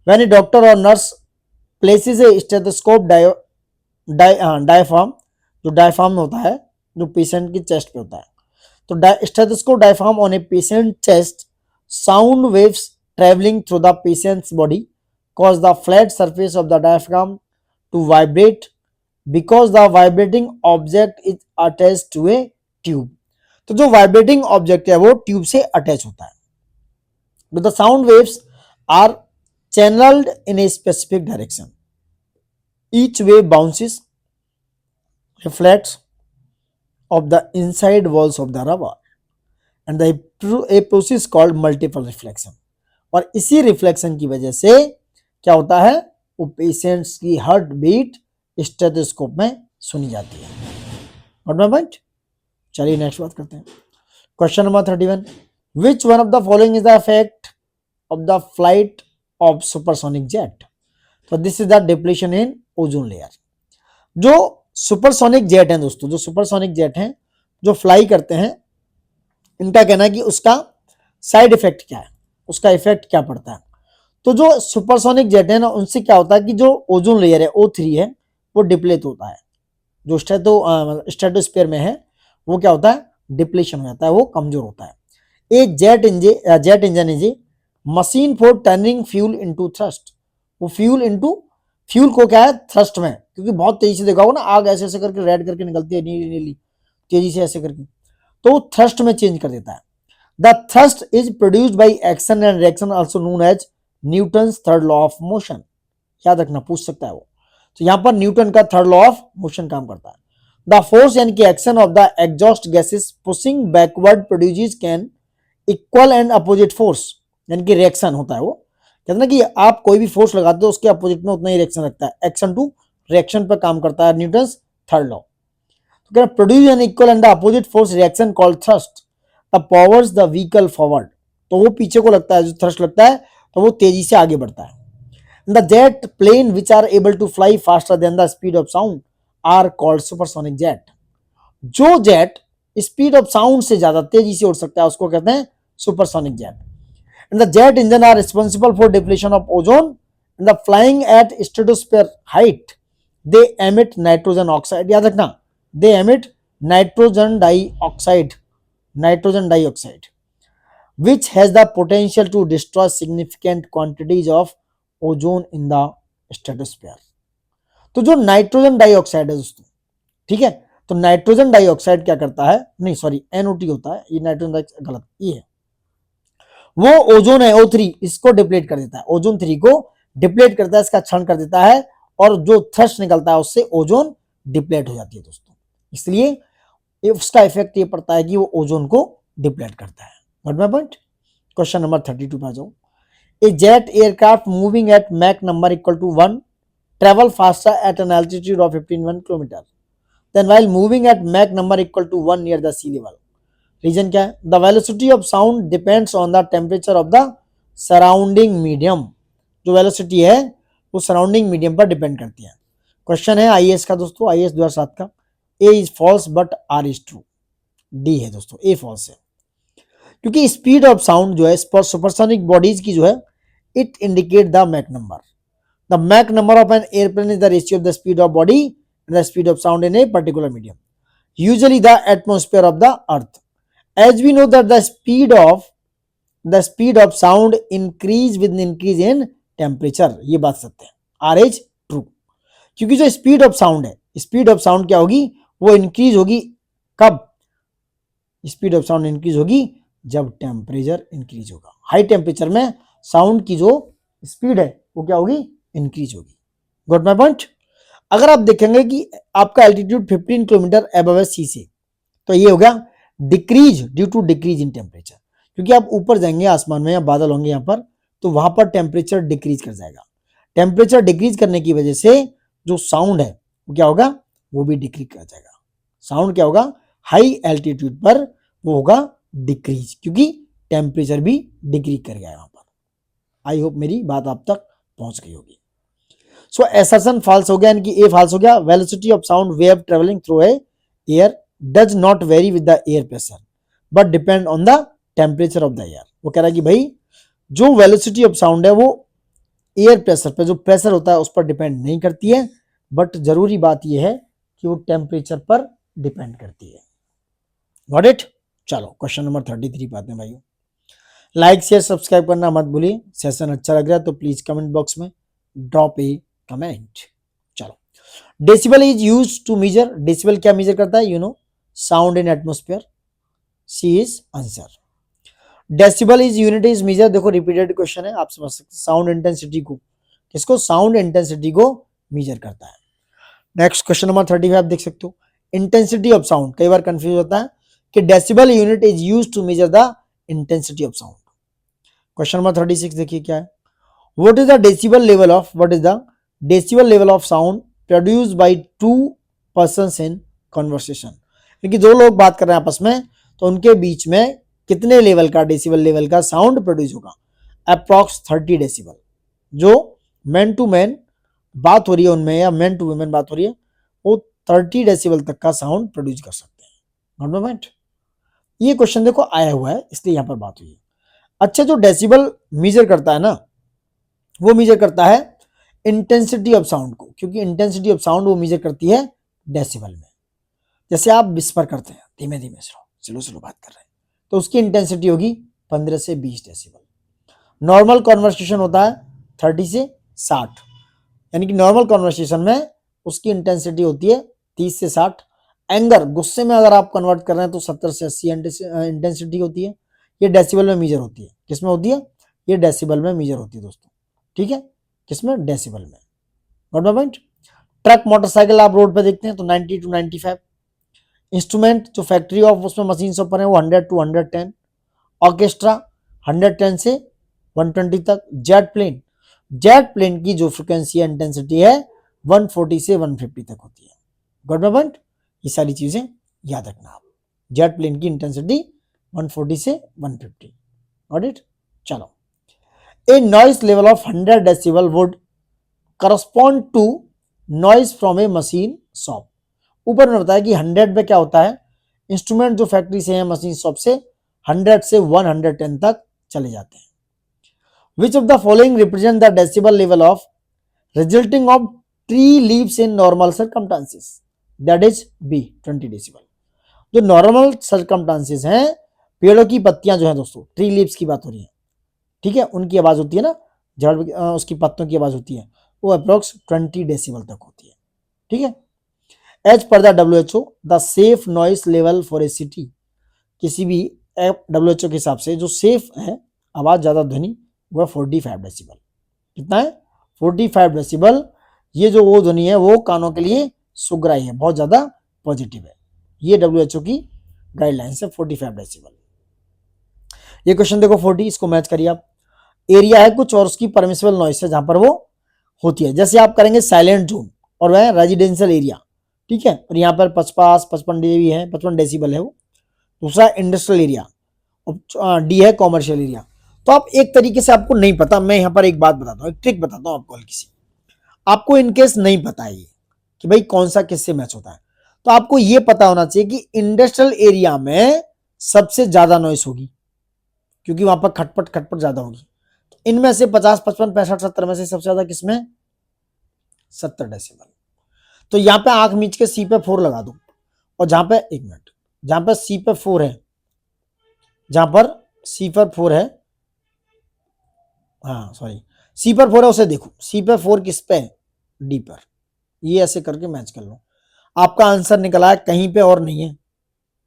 When a doctor और nurse places a stethoscope diaphragm, जो diaphragm होता है जो patient की chest पे होता है, तो stethoscope diaphragm on a patient chest, sound waves travelling through the patients body cause the flat surface of the diaphragm to vibrate because the vibrating object is attached to a tube. तो जो vibrating object है वो tube से attach होता है. But the sound waves are channeled in a specific direction. Each wave bounces, reflects of the inside walls of the rubber and a process called multiple reflection. और इसी reflection की वजह से क्या होता है, वो पेशेंट्स की हार्ट बीट स्टेथोस्कोप में सुनी जाती है. Not my point. चलिए नेक्स्ट बात करते हैं. Question number 31. Which one of the following is the effect of the flight of supersonic jet. So this is the depletion in ozone layer. जो supersonic jet हैं दोस्तों, जो सुपरसोनिक जेट हैं जो फ्लाई करते हैं, इनका कहना है कि उसका साइड इफेक्ट क्या है, उसका इफेक्ट क्या पड़ता है। तो जो सुपरसोनिक जेट है ना, उनसे क्या होता है कि जो ओजोन लेयर है O3 है वो डिप्लेट होता है, जो स्ट्रेटोस्फीयर में है वो क्या होता है, डिप्लेशन हो जाता है, वो कमजोर होता है। A jet engine is a machine for turning fuel into thrust. वो फ्यूल को क्या है, थ्रस्ट में, क्योंकि बहुत तेजी से देखा होगा ना, आग ऐसे ऐसे करके रेड करके निकलती है, नीली नीली तेजी से ऐसे करके, तो वो थ्रस्ट में चेंज कर देता है। The thrust is produced by action and reaction, also known as Newton's third law of motion. याद रखना, पूछ सकता है वो। तो यहां पर न्यूटन का थर्ड लॉ ऑफ मोशन काम करता है। द फोर्स यानी कि action of the exhaust gases pushing backward produces can equal and opposite force, यानी कि रिएक्शन होता है वो। कहते ना कि आप कोई भी फोर्स लगाते हो उसके अपोजिट में उतना ही रिएक्शन रखता है, एक्शन टू रिएक्शन पर काम करता है न्यूटन्स थर्ड लॉ। तो कह रहा produce an equal and opposite force reaction called thrust the powers the vehicle forward. तो वो पीछे को लगता है, जो थ्रस्ट लगता है तो वो तेजी से आगे बढ़ता है। The jet plane which are able to fly faster than the speed of sound are called supersonic jet. जो जेट स्पीड ऑफ साउंड से ज्यादा तेजी से उड़ सकता है उसको कहते हैं supersonic jet. And the jet engine are responsible for depletion of ozone. And the flying at stratosphere height, they emit nitrogen oxide. याद रखना, they emit nitrogen dioxide, which has the potential to destroy significant quantities of ozone in the stratosphere. तो जो nitrogen dioxide है दोस्तों, ठीक है, तो nitrogen dioxide क्या करता है, नहीं सॉरी NO2 होता है, ये नाइट्रोजन डाइऑक्साइड गलत, ये है वो ओजोन है O3, इसको डिप्लेट कर देता है, ओजोन 3 को डिप्लेट करता है, इसका क्षरण कर देता है, और जो थ्रस्ट निकलता है उससे ओजोन डिप्लेट हो जाती है दोस्तों। इसलिए उसका इफेक्ट ये पड़ता है कि वो ओजोन को डिप्लेट करता है। What my point. Question number 32 पे आ जाओ। A jet aircraft moving at Mach number equal to 1 travel faster at an altitude of 15 km than while moving at Mach number equal to 1 near the sea level. Reason क्या है? The velocity of sound depends on the temperature of the surrounding medium. जो velocity है वो surrounding medium पर depend करती है। Question है IAS का दोस्तों, IAS 2007 का। A is false but R is true. D है दोस्तों, A false है, क्योंकि स्पीड ऑफ साउंड जो है सुपरसोनिक बॉडीज की जो है, it indicate the Mach number. The Mach number of an airplane is the ratio of the speed of body and the speed of sound in a particular medium, usually the atmosphere of the earth. As we know that the speed of sound increase with increase in temperature. ये बात सत्य है, or is true, क्योंकि जो speed of sound है, speed of sound क्या होगी, वो इंक्रीज होगी कब, स्पीड ऑफ साउंड इंक्रीज होगी जब टेम्परेचर इंक्रीज होगा। हाई टेम्परेचर में साउंड की जो स्पीड है वो क्या होगी, इंक्रीज होगी। Got my point. अगर आप देखेंगे कि आपका एल्टीट्यूड 15 किलोमीटर अबव सी से, तो ये हो गया decrease due to decrease in temperature, क्योंकि आप ऊपर जाएंगे आसमान में या बादल होंगे यहाँ पर, तो वहां पर टेम्परेचर डिक्रीज कर जाएगा। टेम्परेचर डिक्रीज करने की वजह से जो साउंड है वो क्या होगा, वो भी डिक्रीज कर जाएगा। साउंड क्या होगा, हाई एल्टीट्यूड पर वो होगा डिक्रीज, क्योंकि टेम्परेचर भी डिक्रीज कर गया वहां पर। आई होप मेरी बात आप तक पहुंच गई होगी। सो असर्शन फॉल्स हो गया, यानी कि ए फॉल्स हो गया। Velocity of sound wave travelling through air does not very with the air pressure but depend on the temperature of the air. वो कह रहा है कि भाई जो वेलोसिटी ऑफ साउंड है वो एयर प्रेशर पे, जो प्रेशर होता है उस पर डिपेंड नहीं करती है, बट जरूरी बात यह है कि वो टेम्परेचर पर डिपेंड करती है। Got it. चलो क्वेश्चन नंबर 33 पे आते हैं भाइयों। लाइक शेयर सब्सक्राइब करना मत भूलिए। सेशन अच्छा लग रहा है तो प्लीज कमेंट बॉक्स में ड्रॉप ए कमेंट। चलो, decibel is use to measure. Decibel क्या मेजर करता है, you know, sound in atmosphere. C is answer. Decibel is unit is measure. देखो रिपीटेड क्वेश्चन है, आप समझ सकते, साउंड इंटेंसिटी को, किसको, साउंड इंटेंसिटी को मेजर करता है। नेक्स्ट क्वेश्चन नंबर 35 आप देख सकते हो। इंटेंसिटी ऑफ साउंड कई बार कंफ्यूज होता है कि decibel unit is use to measure the intensity of sound. Question number 36 देखिए क्या है। What is the decibel level of sound produced by two persons in conversation. क्योंकि दो लोग बात कर रहे हैं आपस में, तो उनके बीच में कितने लेवल का, डेसिबल लेवल का साउंड प्रोड्यूस होगा। Approx 30 decibel. जो मैन टू मैन बात हो रही है उनमें या मैन टू वुमेन बात हो रही है, वो 30 डेसिबल तक का साउंड प्रोड्यूस कर सकते हैं। Got my point? ये क्वेश्चन देखो आया हुआ है, इसलिए यहां पर बात हुई है। अच्छा, जो डेसिबल मेजर करता है ना, वो मेजर करता है इंटेंसिटी ऑफ साउंड को, क्योंकि इंटेंसिटी ऑफ साउंड वो मेजर करती है डेसिबल में। जैसे आप विस्पर करते हैं, धीमे धीमे स्लो स्लो बात कर रहे हैं, तो उसकी इंटेंसिटी होगी 15 से 20 डेसिबल। नॉर्मल कॉन्वर्सेशन होता है 30 से 60, यानी कि नॉर्मल कॉन्वर्सेशन में उसकी इंटेंसिटी होती है 30 से 60। एंगर, गुस्से में अगर आप कन्वर्ट कर रहे हैं तो 70 से 80 इंटेंसिटी होती है। ये डेसिबल में मेजर होती है। किसमें होती है? ये डेसिबल में मेजर होती है दोस्तों। ठीक है, किसमें? डेसिबल में। Got my point? Truck, motorcycle आप रोड पे देखते हैं तो 90 टू 95। इंस्ट्रूमेंट जो फैक्ट्री ऑफ उसमें मशीन सब पर है वो 100 टू 110। ऑर्केस्ट्रा 110 से 120 तक। जेट प्लेन की जो फ्रिक्वेंसी है, इंटेंसिटी है 140 से 150 तक होती है। Got my point? ये सारी चीजें याद रखना आप। जेट प्लेन की इंटेंसिटी 140 से 150। Got it? चलो, a noise level of 100 decibel would correspond to noise from a machine shop. ऊपर में बताया कि 100 पे क्या होता है, इंस्ट्रूमेंट जो फैक्ट्री से है, मशीन शॉप से 100 से 110 तक चले जाते हैं। Which of the following represent the decibel level of resulting of tree leaves in normal circumstances? That is B, 20 decibel. जो नॉर्मल सर्कमस्टांसेस हैं, पेड़ों की पत्तियां जो है दोस्तों, ट्री लीव्स की बात हो रही है, ठीक है, उनकी आवाज होती है ना, झाड़ उसकी पत्तों की आवाज होती है, वो अप्रोक्स 20 डेसिबल तक होती है। ठीक है। As per the WHO the safe noise level for a city, किसी भी WHO के हिसाब से जो सेफ है आवाज ज्यादा ध्वनि, वह 45 डेसिबल। कितना है? 45 डेसिबल। ये जो वो ध्वनि है वो कानों के लिए सुग्राही है, बहुत ज्यादा पॉजिटिव है। ये WHO की गाइडलाइंस है 45 डेसिबल। ये क्वेश्चन देखो 40, इसको मैच करिए आप। एरिया है कुछ और उसकी परमिसिबल नॉइस है जहां पर वो होती है। जैसे आप करेंगे साइलेंट जोन और वह रेजिडेंशियल एरिया, ठीक है, और यहाँ पर 55 डीबी है, 55 डेसिबल है वो। दूसरा इंडस्ट्रियल एरिया, डी है कॉमर्शियल एरिया। तो आप एक तरीके से आपको नहीं पता, मैं यहाँ पर एक बात बताता हूँ, एक ट्रिक बताता हूँ आपको हल्की सी। आपको इनकेस नहीं पता है ये कि भाई कौन सा किससे मैच होता है, तो आपको ये पता होना चाहिए कि इंडस्ट्रियल एरिया में सबसे ज्यादा नॉइस होगी, क्योंकि वहां पर खटपट खटपट ज्यादा होगी। तो इनमें से 50, 55, 65, 70 में से सबसे ज्यादा किसमें? 70 डेसिबल। तो यहां पे आंख मीच के सी पे 4 लगा दो, और जहां पे, एक मिनट, जहां पर सी पे 4 है, जहां पर सी पर 4 है, हाँ सॉरी, सी पर 4 है उसे देखो, सी पे 4 किस पे? डी पर। ये ऐसे करके मैच कर लो, आपका आंसर निकला है कहीं पे और नहीं है,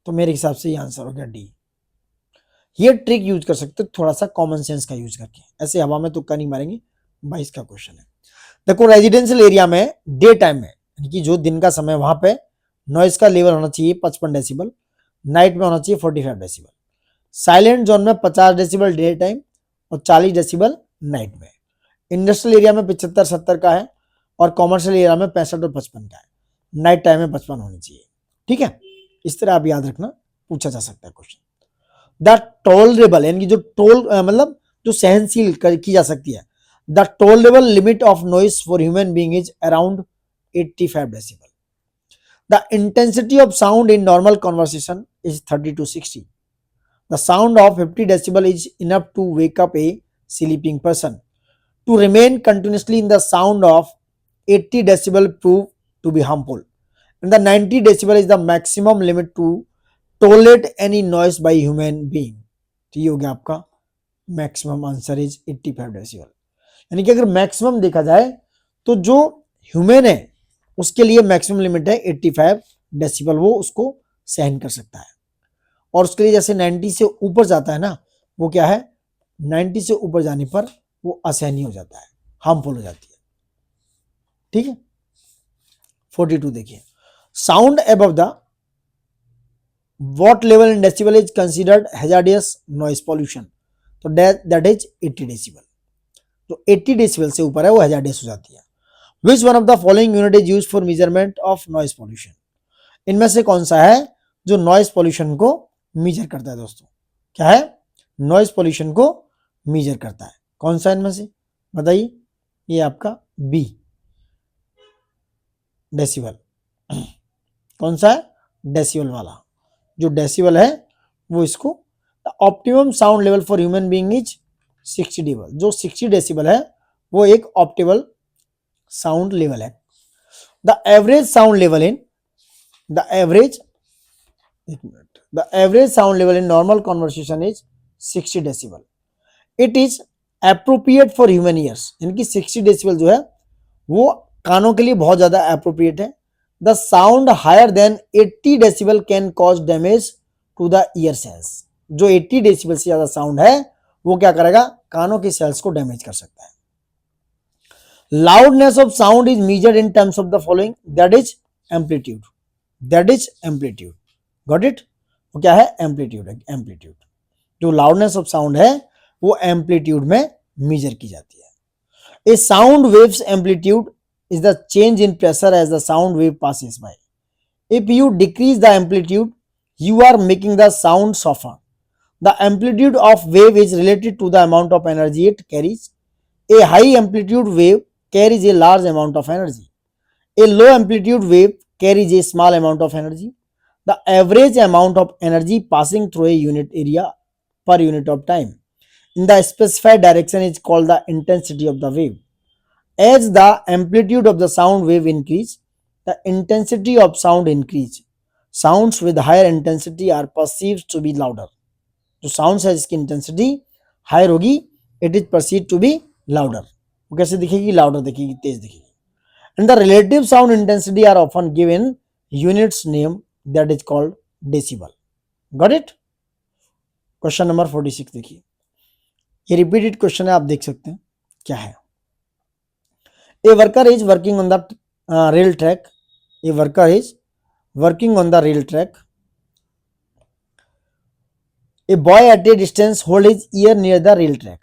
तो मेरे हिसाब से ये आंसर हो गया डी। ये ट्रिक यूज कर सकते हो थोड़ा सा कॉमन सेंस का यूज करके, ऐसे हवा में तुक्का नहीं मारेंगे। 22 का क्वेश्चन है। देखो रेजिडेंशियल एरिया में डे टाइम में, यानी कि जो दिन का समय, वहां पे नॉइस का लेवल होना चाहिए 55 डेसिबल, नाइट में होना चाहिए 45 डेसिबल। साइलेंट जोन में 50 डेसिबल डे टाइम और 40 डेसिबल नाइट में। इंडस्ट्रियल एरिया में 75-70 का है, और कॉमर्शियल एरिया में 65 और 55 का है। नाइट टाइम में 55 होनी चाहिए। ठीक है, इस तरह आप याद रखना, पूछा जा सकता है क्वेश्चन। द टॉलरेबल, यानी कि जो मतलब जो सहनशील की जा सकती है, the tolerable limit of noise for human being is around 85 decibel. The intensity of sound in normal conversation is 30 to 60. The sound of 50 decibel is enough to wake up a sleeping person. To remain continuously in the sound of 80 decibel prove to be harmful. And the 90 decibel is the maximum limit to tolerate any noise by human being. तो ये हो गया आपका maximum answer is 85 decibel. यानी कि अगर maximum देखा जाए तो जो ह्यूमन है उसके लिए मैक्सिमम लिमिट है 85 डेसिबल, वो उसको सहन कर सकता है। और उसके लिए जैसे 90 से ऊपर जाता है ना, वो क्या है, 90 से ऊपर जाने पर वो असहनीय हो जाता है, हार्मफुल हो जाती है। ठीक है। 42 देखिए, sound above the what level in decibel is considered hazardous noise pollution? तो दैट इज 80 डेसिबल। तो 80 डेसिबल से ऊपर है वो हैजार्डियस हो जाती है। Which one of the following unit is used for measurement of noise pollution? इनमें से कौन सा है जो नॉइस पॉल्यूशन को मेजर करता है दोस्तों? क्या है? नॉइस पॉल्यूशन को मेजर करता है। कौन सा इनमें से बताइए? ये आपका बी डेसिबल। कौन सा है? डेसिबल वाला। जो डेसिबल है वो इसको, optimum sound level for human being is 60 decibel. जो 60 डेसिबल है वो एक ऑप्टिमल साउंड लेवल है। The average sound level in the average एक minute the average sound level in normal conversation is 60 decibel. It is appropriate for human ears. इनकी 60 decibel जो है वो कानों के लिए बहुत ज्यादा अप्रोप्रिएट है। The sound higher than 80 decibel can cause damage to the ear cells. जो 80 डेसिबल से ज्यादा साउंड है वो क्या करेगा? कानों की सेल्स को डैमेज कर सकता है। Loudness of sound is measured in terms of the following, that is amplitude. That is amplitude. Got it? वो क्या है? एम्पलीट्यूड है। एम्पलीट्यूड जो लाउडनेस ऑफ साउंड है वो एम्पलीट्यूड में मेजर की जाती है। A sound wave's amplitude is the change in pressure as the sound wave passes by. If you decrease the amplitude, you are making the sound softer. The amplitude of wave is related to the amount of energy it carries. A high amplitude wave carries a large amount of energy. A low amplitude wave carries a small amount of energy. The average amount of energy passing through a unit area per unit of time in the specified direction is called the intensity of the wave. As the amplitude of the sound wave increase, the intensity of sound increase. Sounds with higher intensity are perceived to be louder. जो sounds है जिसकी intensity higher होगी, it is perceived to be louder. वो कैसे दिखेगी? louder दिखेगी, तेज दिखेगी. And the relative sound intensity are often given units name that is called decibel. Got it? Question number 46 देखिए, ये रिपीटेड क्वेश्चन है, आप देख सकते हैं क्या है. A worker is working on the rail track. A worker is working on the rail track. A boy at a distance hold his ear near the rail track.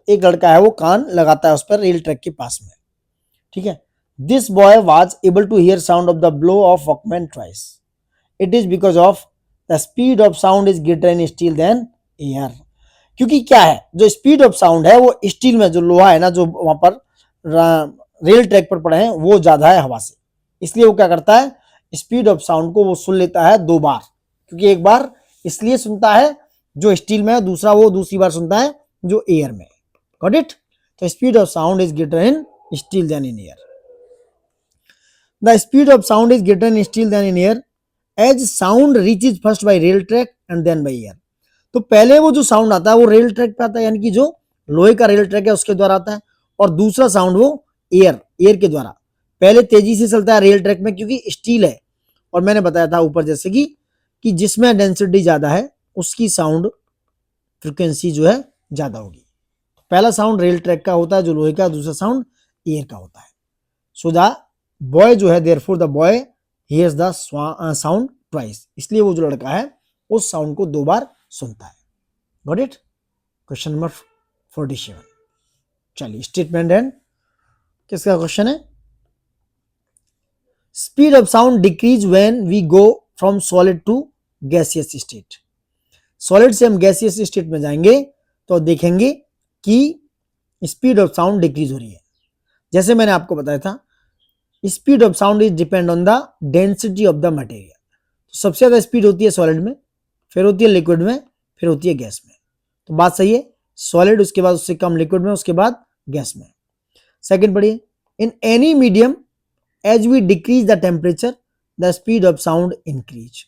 एक लड़का है वो कान लगाता है उस पर रेल ट्रैक के पास में. ठीक है. This boy was able to hear sound of the blow of workman twice. It is because of the speed of sound is greater in steel than air. क्योंकि क्या है, जो स्पीड ऑफ साउंड है वो स्टील में, जो लोहा है ना जो वहां पर रेल ट्रैक पर पड़े हैं, वो ज्यादा है हवा से. इसलिए वो क्या करता है, स्पीड ऑफ साउंड को वो सुन लेता है 2 बार. क्योंकि एक बार इसलिए सुनता है जो स्टील में है, दूसरा वो दूसरी बार सुनता है जो एयर में. Got it? तो speed of sound is greater in steel than in air. The speed of sound is greater in steel than in air as sound reaches first by rail track and then by air. तो पहले वो जो sound आता है वो rail track पे आता है, यानी कि जो लोहे का रेल ट्रैक है उसके द्वारा आता है, और दूसरा साउंड वो एयर के द्वारा. पहले तेजी से चलता है रेल ट्रैक में क्योंकि स्टील है, और मैंने बताया था ऊपर जैसे कि जिसमें डेंसिटी ज्यादा है उसकी साउंड फ्रीक्वेंसी जो है ज्यादा होगी. पहला साउंड रेल ट्रैक का होता है जो लोहे का, दूसरा साउंड एयर का होता है. सो द बॉय जो है, therefore the boy hears the sound twice. इसलिए वो जो लड़का है उस साउंड को 2 बार सुनता है. Got it? Question number 47. चलिए स्टेटमेंट एंड किसका क्वेश्चन है? Speed of sound decrease when we go from solid to gaseous state. Solid से हम गैसियस स्टेट में जाएंगे तो देखेंगे कि स्पीड ऑफ साउंड डिक्रीज हो रही है. जैसे मैंने आपको बताया था, speed of sound is depend on the density of the material. तो सबसे ज्यादा स्पीड होती है सॉलिड में, फिर होती है लिक्विड में, फिर होती है गैस में. तो बात सही है, सॉलिड, उसके बाद उससे कम लिक्विड में, उसके बाद गैस में. सेकंड पढ़िए, in any medium as we decrease the temperature the speed of sound increase.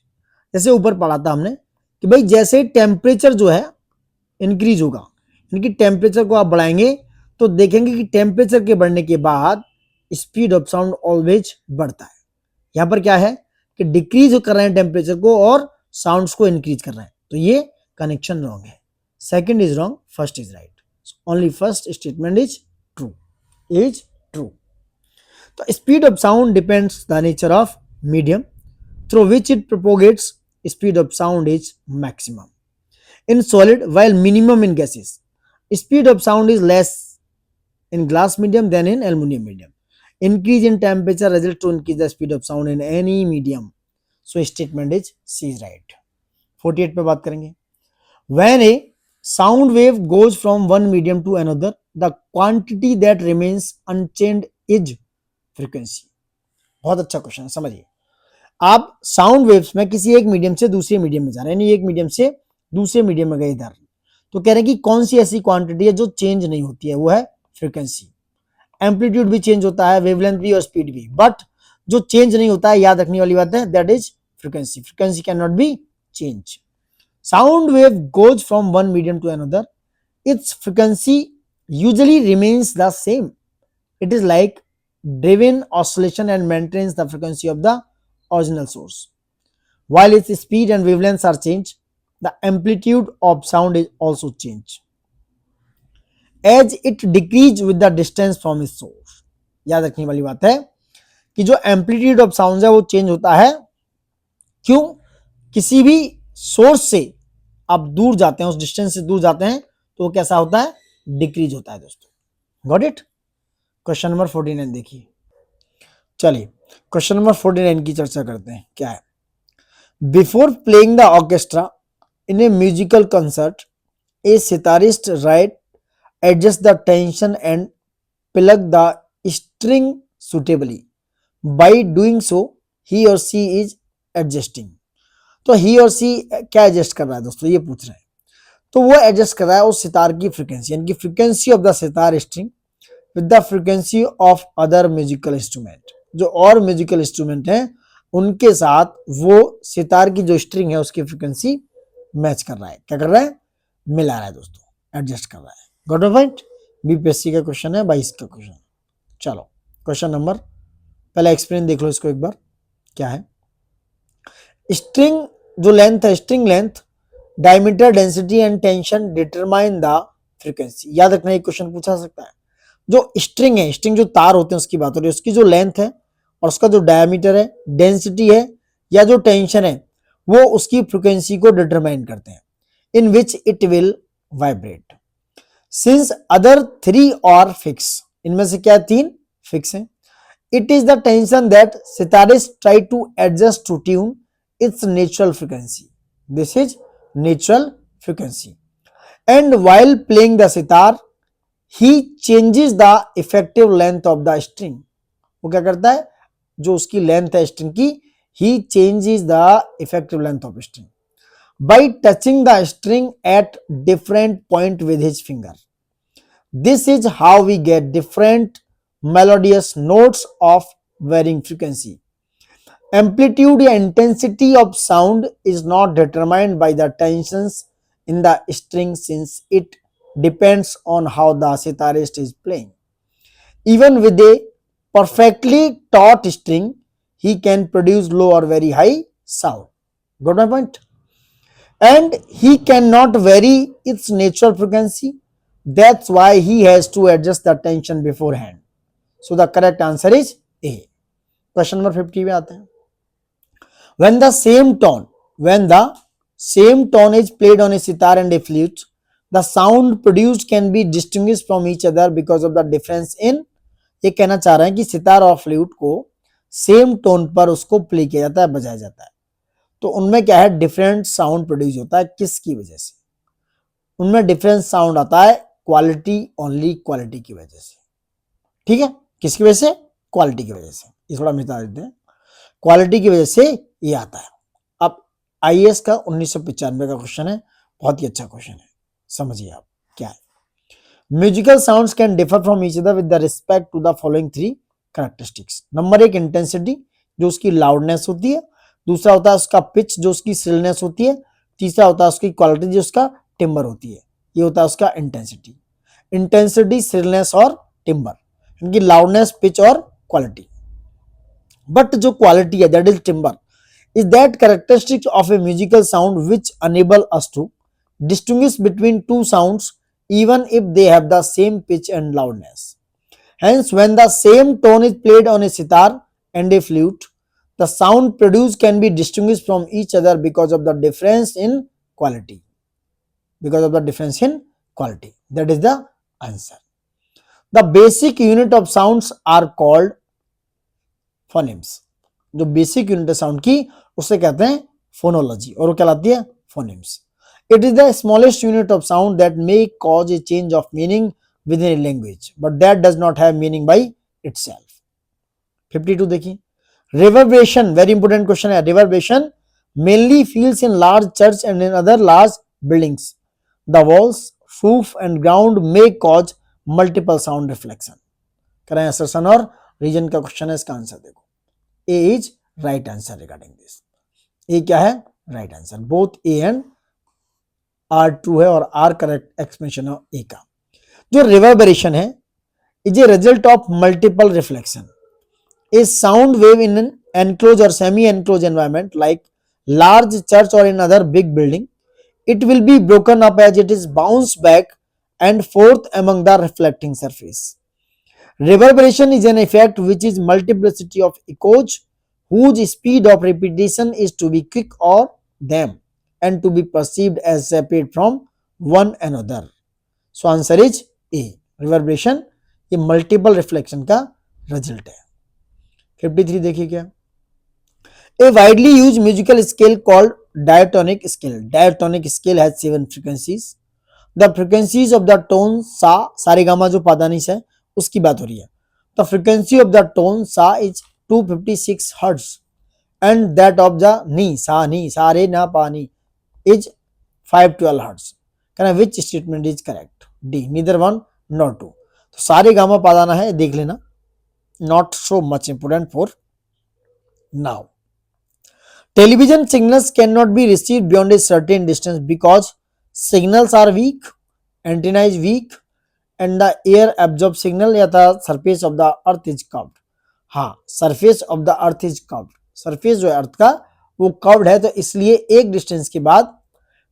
जैसे ऊपर पढ़ा था हमने कि भाई जैसे टेम्परेचर जो है इंक्रीज होगा, यानी टेम्परेचर को आप बढ़ाएंगे तो देखेंगे कि टेम्परेचर के बढ़ने के बाद स्पीड ऑफ साउंड ऑलवेज बढ़ता है. यहां पर क्या है कि डिक्रीज कर रहे हैं टेम्परेचर को और साउंड्स को इंक्रीज कर रहे हैं, तो ये कनेक्शन रॉन्ग है. Second is wrong, first is right. Only first statement is true. तो speed of sound depends the nature of medium through which it propagates. Speed of sound is maximum in solid while minimum in gases. Speed of sound is less in glass medium than in aluminum medium. Increase in temperature results to increase the speed of sound in any medium. So statement is C is right. 48 पे बात करेंगे. When a Sound wave goes from one medium to another. The quantity that remains unchanged is frequency. बहुत अच्छा question है, समझिए। आप sound waves में किसी एक मीडियम से दूसरे मीडियम में जा रहे हैं, यानी एक मीडियम से दूसरे मीडियम में गए इधर, तो कह रहे हैं कि कौन सी ऐसी क्वांटिटी है जो चेंज नहीं होती है, वो है फ्रीक्वेंसी। एम्पलीट्यूड भी चेंज होता है, वेवलेंथ भी और स्पीड भी, बट जो चेंज नहीं होता है, याद रखने वाली बात है, that is frequency. Frequency can not be change. Sound wave goes from one medium to another. Its frequency usually remains the same. It is like driven oscillation and maintains the frequency of the original source. While its speed and wavelengths are changed, the amplitude of sound is also changed as it decreases with the distance from its source. याद रखने वाली बात है कि जो amplitude of sound है वो change होता है। क्यों? किसी भी सोर्स से आप दूर जाते हैं, उस डिस्टेंस से दूर जाते हैं, तो वो कैसा होता है? डिक्रीज होता है दोस्तों। Got it? क्वेश्चन नंबर 49 देखिए। चलिए क्वेश्चन नंबर 49 की चर्चा करते हैं। क्या है? Before playing the orchestra in a musical concert, a sitarist right adjust the tension and plug the string suitably. By doing so he or she is adjusting. तो ही or सी क्या एडजस्ट कर रहा है दोस्तों? ये पूछ रहे हैं। तो वो एडजस्ट कर रहा है उस सितार की फ्रीक्वेंसी, यानी कि frequency of the sitar string with the frequency of other musical instrument. जो और म्यूजिकल इंस्ट्रूमेंट हैं उनके साथ वो सितार की जो स्ट्रिंग है उसकी फ्रीक्वेंसी मैच कर रहा है। क्या कर रहा है? मिला रहा है दोस्तों, एडजस्ट कर रहा है। Got a point? बीपीएससी का क्वेश्चन है, 22 का क्वेश्चन। चलो क्वेश्चन नंबर, पहले एक्सप्लेन देख लो इसको एक बार। क्या है? स्ट्रिंग जो लेंथ है, string length, diameter, density and tension determine the frequency. याद रखना, एक क्वेश्चन पूछा सकता है। जो स्ट्रिंग है, स्ट्रिंग जो तार होते हैं उसकी बात हो रही है, उसकी जो लेंथ है और उसका जो डायमीटर है, डेंसिटी है या जो टेंशन है, वो उसकी फ्रीक्वेंसी को डिटरमाइन करते हैं, in which it will vibrate. Since other 3 और फिक्स, इनमें से क्या 3 फिक्स है। It is the tension that sitarist try to adjust to tune its natural frequency. This is natural frequency. And while playing the sitar, he changes the effective length of the string. वो क्या करता है? जो उसकी length है string की, he changes the effective length of string by touching the string at different point with his finger. This is how we get different melodious notes of varying frequency. Amplitude या intensity of sound is not determined by the tensions in the string since it depends on how the sitarist is playing. Even with a perfectly taut string, he can produce low or very high sound. Got my point? And he cannot vary its natural frequency. That's why he has to adjust the tension beforehand. So the correct answer is A. Question number 50 में आते हैं। When the same tone is played on a sitar and a flute, the sound produced can be distinguished from each other because of the difference in। ये कहना चाह रहे हैं कि सितार और फ्लूट को सेम टोन पर उसको प्ले किया जाता है, बजाया जाता है, तो उनमें क्या है? डिफरेंट साउंड प्रोड्यूस होता है। किसकी वजह से? उनमें डिफरेंट साउंड आता है क्वालिटी, ओनली क्वालिटी की वजह से। ठीक है? किसकी वजह से? क्वालिटी की वजह से। ये थोड़ा मिटा देते हैं। क्वालिटी की वजह से ये आता है। अब आईएएस का 1995 का क्वेश्चन है, बहुत ही अच्छा क्वेश्चन है, समझिए आप क्या है। Musical sounds can differ from each other with the respect to the following 3 characteristics. Number 1 intensity, जो उसकी लाउडनेस होती है। दूसरा होता है उसका पिच, जो उसकी श्रिलनेस होती है। तीसरा होता है उसकी क्वालिटी, जो उसका टिम्बर होती है। ये होता है उसका इंटेंसिटी। इंटेंसिटी, श्रिलनेस और टिम्बर, इनकी लाउडनेस, पिच और क्वालिटी। बट जो क्वालिटी है, that is timber, is that characteristic of a musical sound which enable us to distinguish between two sounds even if they have the same pitch and loudness. Hence, when the same tone is played on a sitar and a flute, the sound produced can be distinguished from each other because of the difference in quality. Because of the difference in quality. That is the answer. The basic unit of sounds are called phonemes. जो basic unit है sound की उसे कहते हैं phonology, और वो कहलाती है फोनेम्स। It is the smallest unit of sound that may cause a change of meaning within a language, but that does not have meaning by itself. 52 देखिए, reverberation, very important question है. Reverberation mainly feels in large church and in other large buildings. The walls, roof and ground may cause multiple sound reflection. करें assertion और reason का question है, इसका answer देखो. A is right answer regarding this. A क्या है? Right answer. Both A and R true है और R correct explanation है A का. जो reverberation है is a result of multiple reflection. A sound wave in an enclosed or semi-enclosed environment like large church or in other big building, it will be broken up as it is bounced back and forth among the reflecting surface. Reverberation is an effect which is multiplicity of echoes whose speed of repetition is to be quick or them and to be perceived as separate from one another. So answer is A. Reverberation ये multiple reflection का result है. 53 देखिए क्या. A widely used musical scale called diatonic scale. Diatonic scale has 7 frequencies. The frequencies of the tone sa, Saregama जो पादानिश है उसकी बात हो रही है. The frequency of the tone sa is 256 Hz and that of the ni, sa ni, sa re na pa ni is 512 Hz. Which statement is correct? D. Neither one nor two. तो सारेगामा पादाना है, देख लेना. Not so much important for now. Television signals cannot be received beyond a certain distance because signals are weak, antenna is weak and the air absorbs signal या the surface of the earth is curved. हाँ, surface of the earth is curved. surface जो है अर्थ का वो curved है, तो इसलिए एक डिस्टेंस के बाद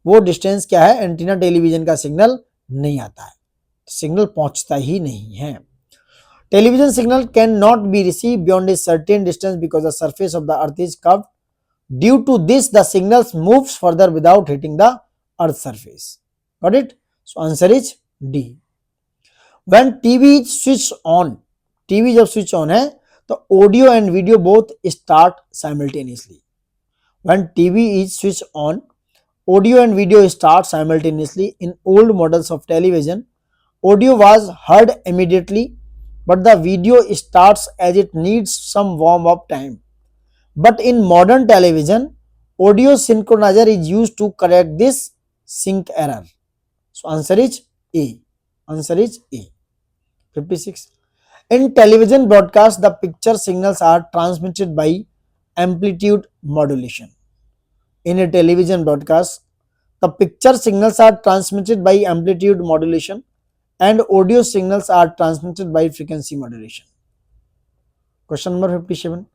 वो डिस्टेंस क्या है, एंटीना टेलीविजन का सिग्नल नहीं आता है, सिग्नल पहुंचता ही नहीं है. Television signal cannot be received beyond a certain distance because the surface of the earth is curved. Due to this, the signals moves further without hitting the earth's surface. Got it? So answer is D. When TV is switched on, TV जब switch on है तो audio and video both start simultaneously. When TV is switched on, audio and video start simultaneously. In old models of television, audio was heard immediately, but the video starts as it needs some warm up time. But in modern television, audio synchronizer is used to correct this sync error. So answer is A. Answer is A. 56. In television broadcast, the picture signals are transmitted by amplitude modulation. In a television broadcast, the picture signals are transmitted by amplitude modulation and audio signals are transmitted by frequency modulation. Question number 57.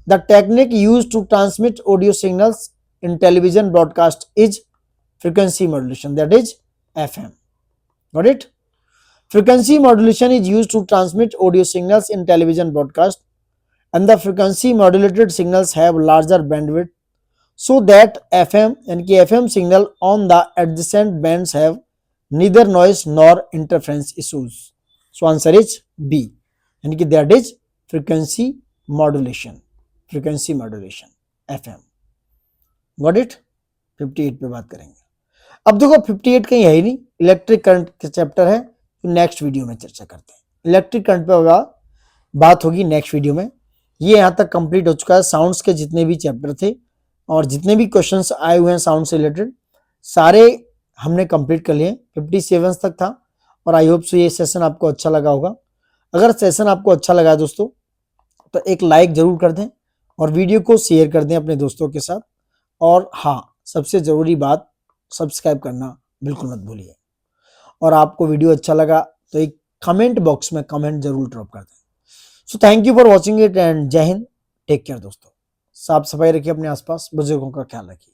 The technique used to transmit audio signals in television broadcast is frequency modulation, that is FM. Got it? Frequency modulation is used to transmit audio signals in television broadcast, and the frequency modulated signals have larger bandwidth so that FM and FM signal on the adjacent bands have neither noise nor interference issues. So answer is B, and that is frequency modulation. Frequency modulation FM. Got it? 58 पे बात करेंगे. अब देखो 58 कहीं है ही नहीं, electric current का chapter है, तो नेक्स्ट वीडियो में चर्चा करते हैं. इलेक्ट्रिक करंट पे बात होगी नेक्स्ट वीडियो में. ये यहाँ तक कंप्लीट हो चुका है. साउंड्स के जितने भी चैप्टर थे और जितने भी क्वेश्चंस आए हुए हैं साउंड से रिलेटेड सारे हमने कंप्लीट कर लिए. 57 तक था और आई होप सो ये सेशन आपको अच्छा लगा होगा. अगर सेशन आपको अच्छा लगा दोस्तों तो एक लाइक जरूर कर दें और वीडियो को शेयर कर दें अपने दोस्तों के साथ. और हाँ, सबसे ज़रूरी बात, सब्सक्राइब करना बिल्कुल मत भूलिए. और आपको वीडियो अच्छा लगा तो एक कमेंट बॉक्स में कमेंट जरूर ड्रॉप कर दें. So thank you for watching it and जय हिंद. टेक केयर दोस्तों. साफ सफाई रखिए अपने आसपास, बुजुर्गों का ख्याल रखिए.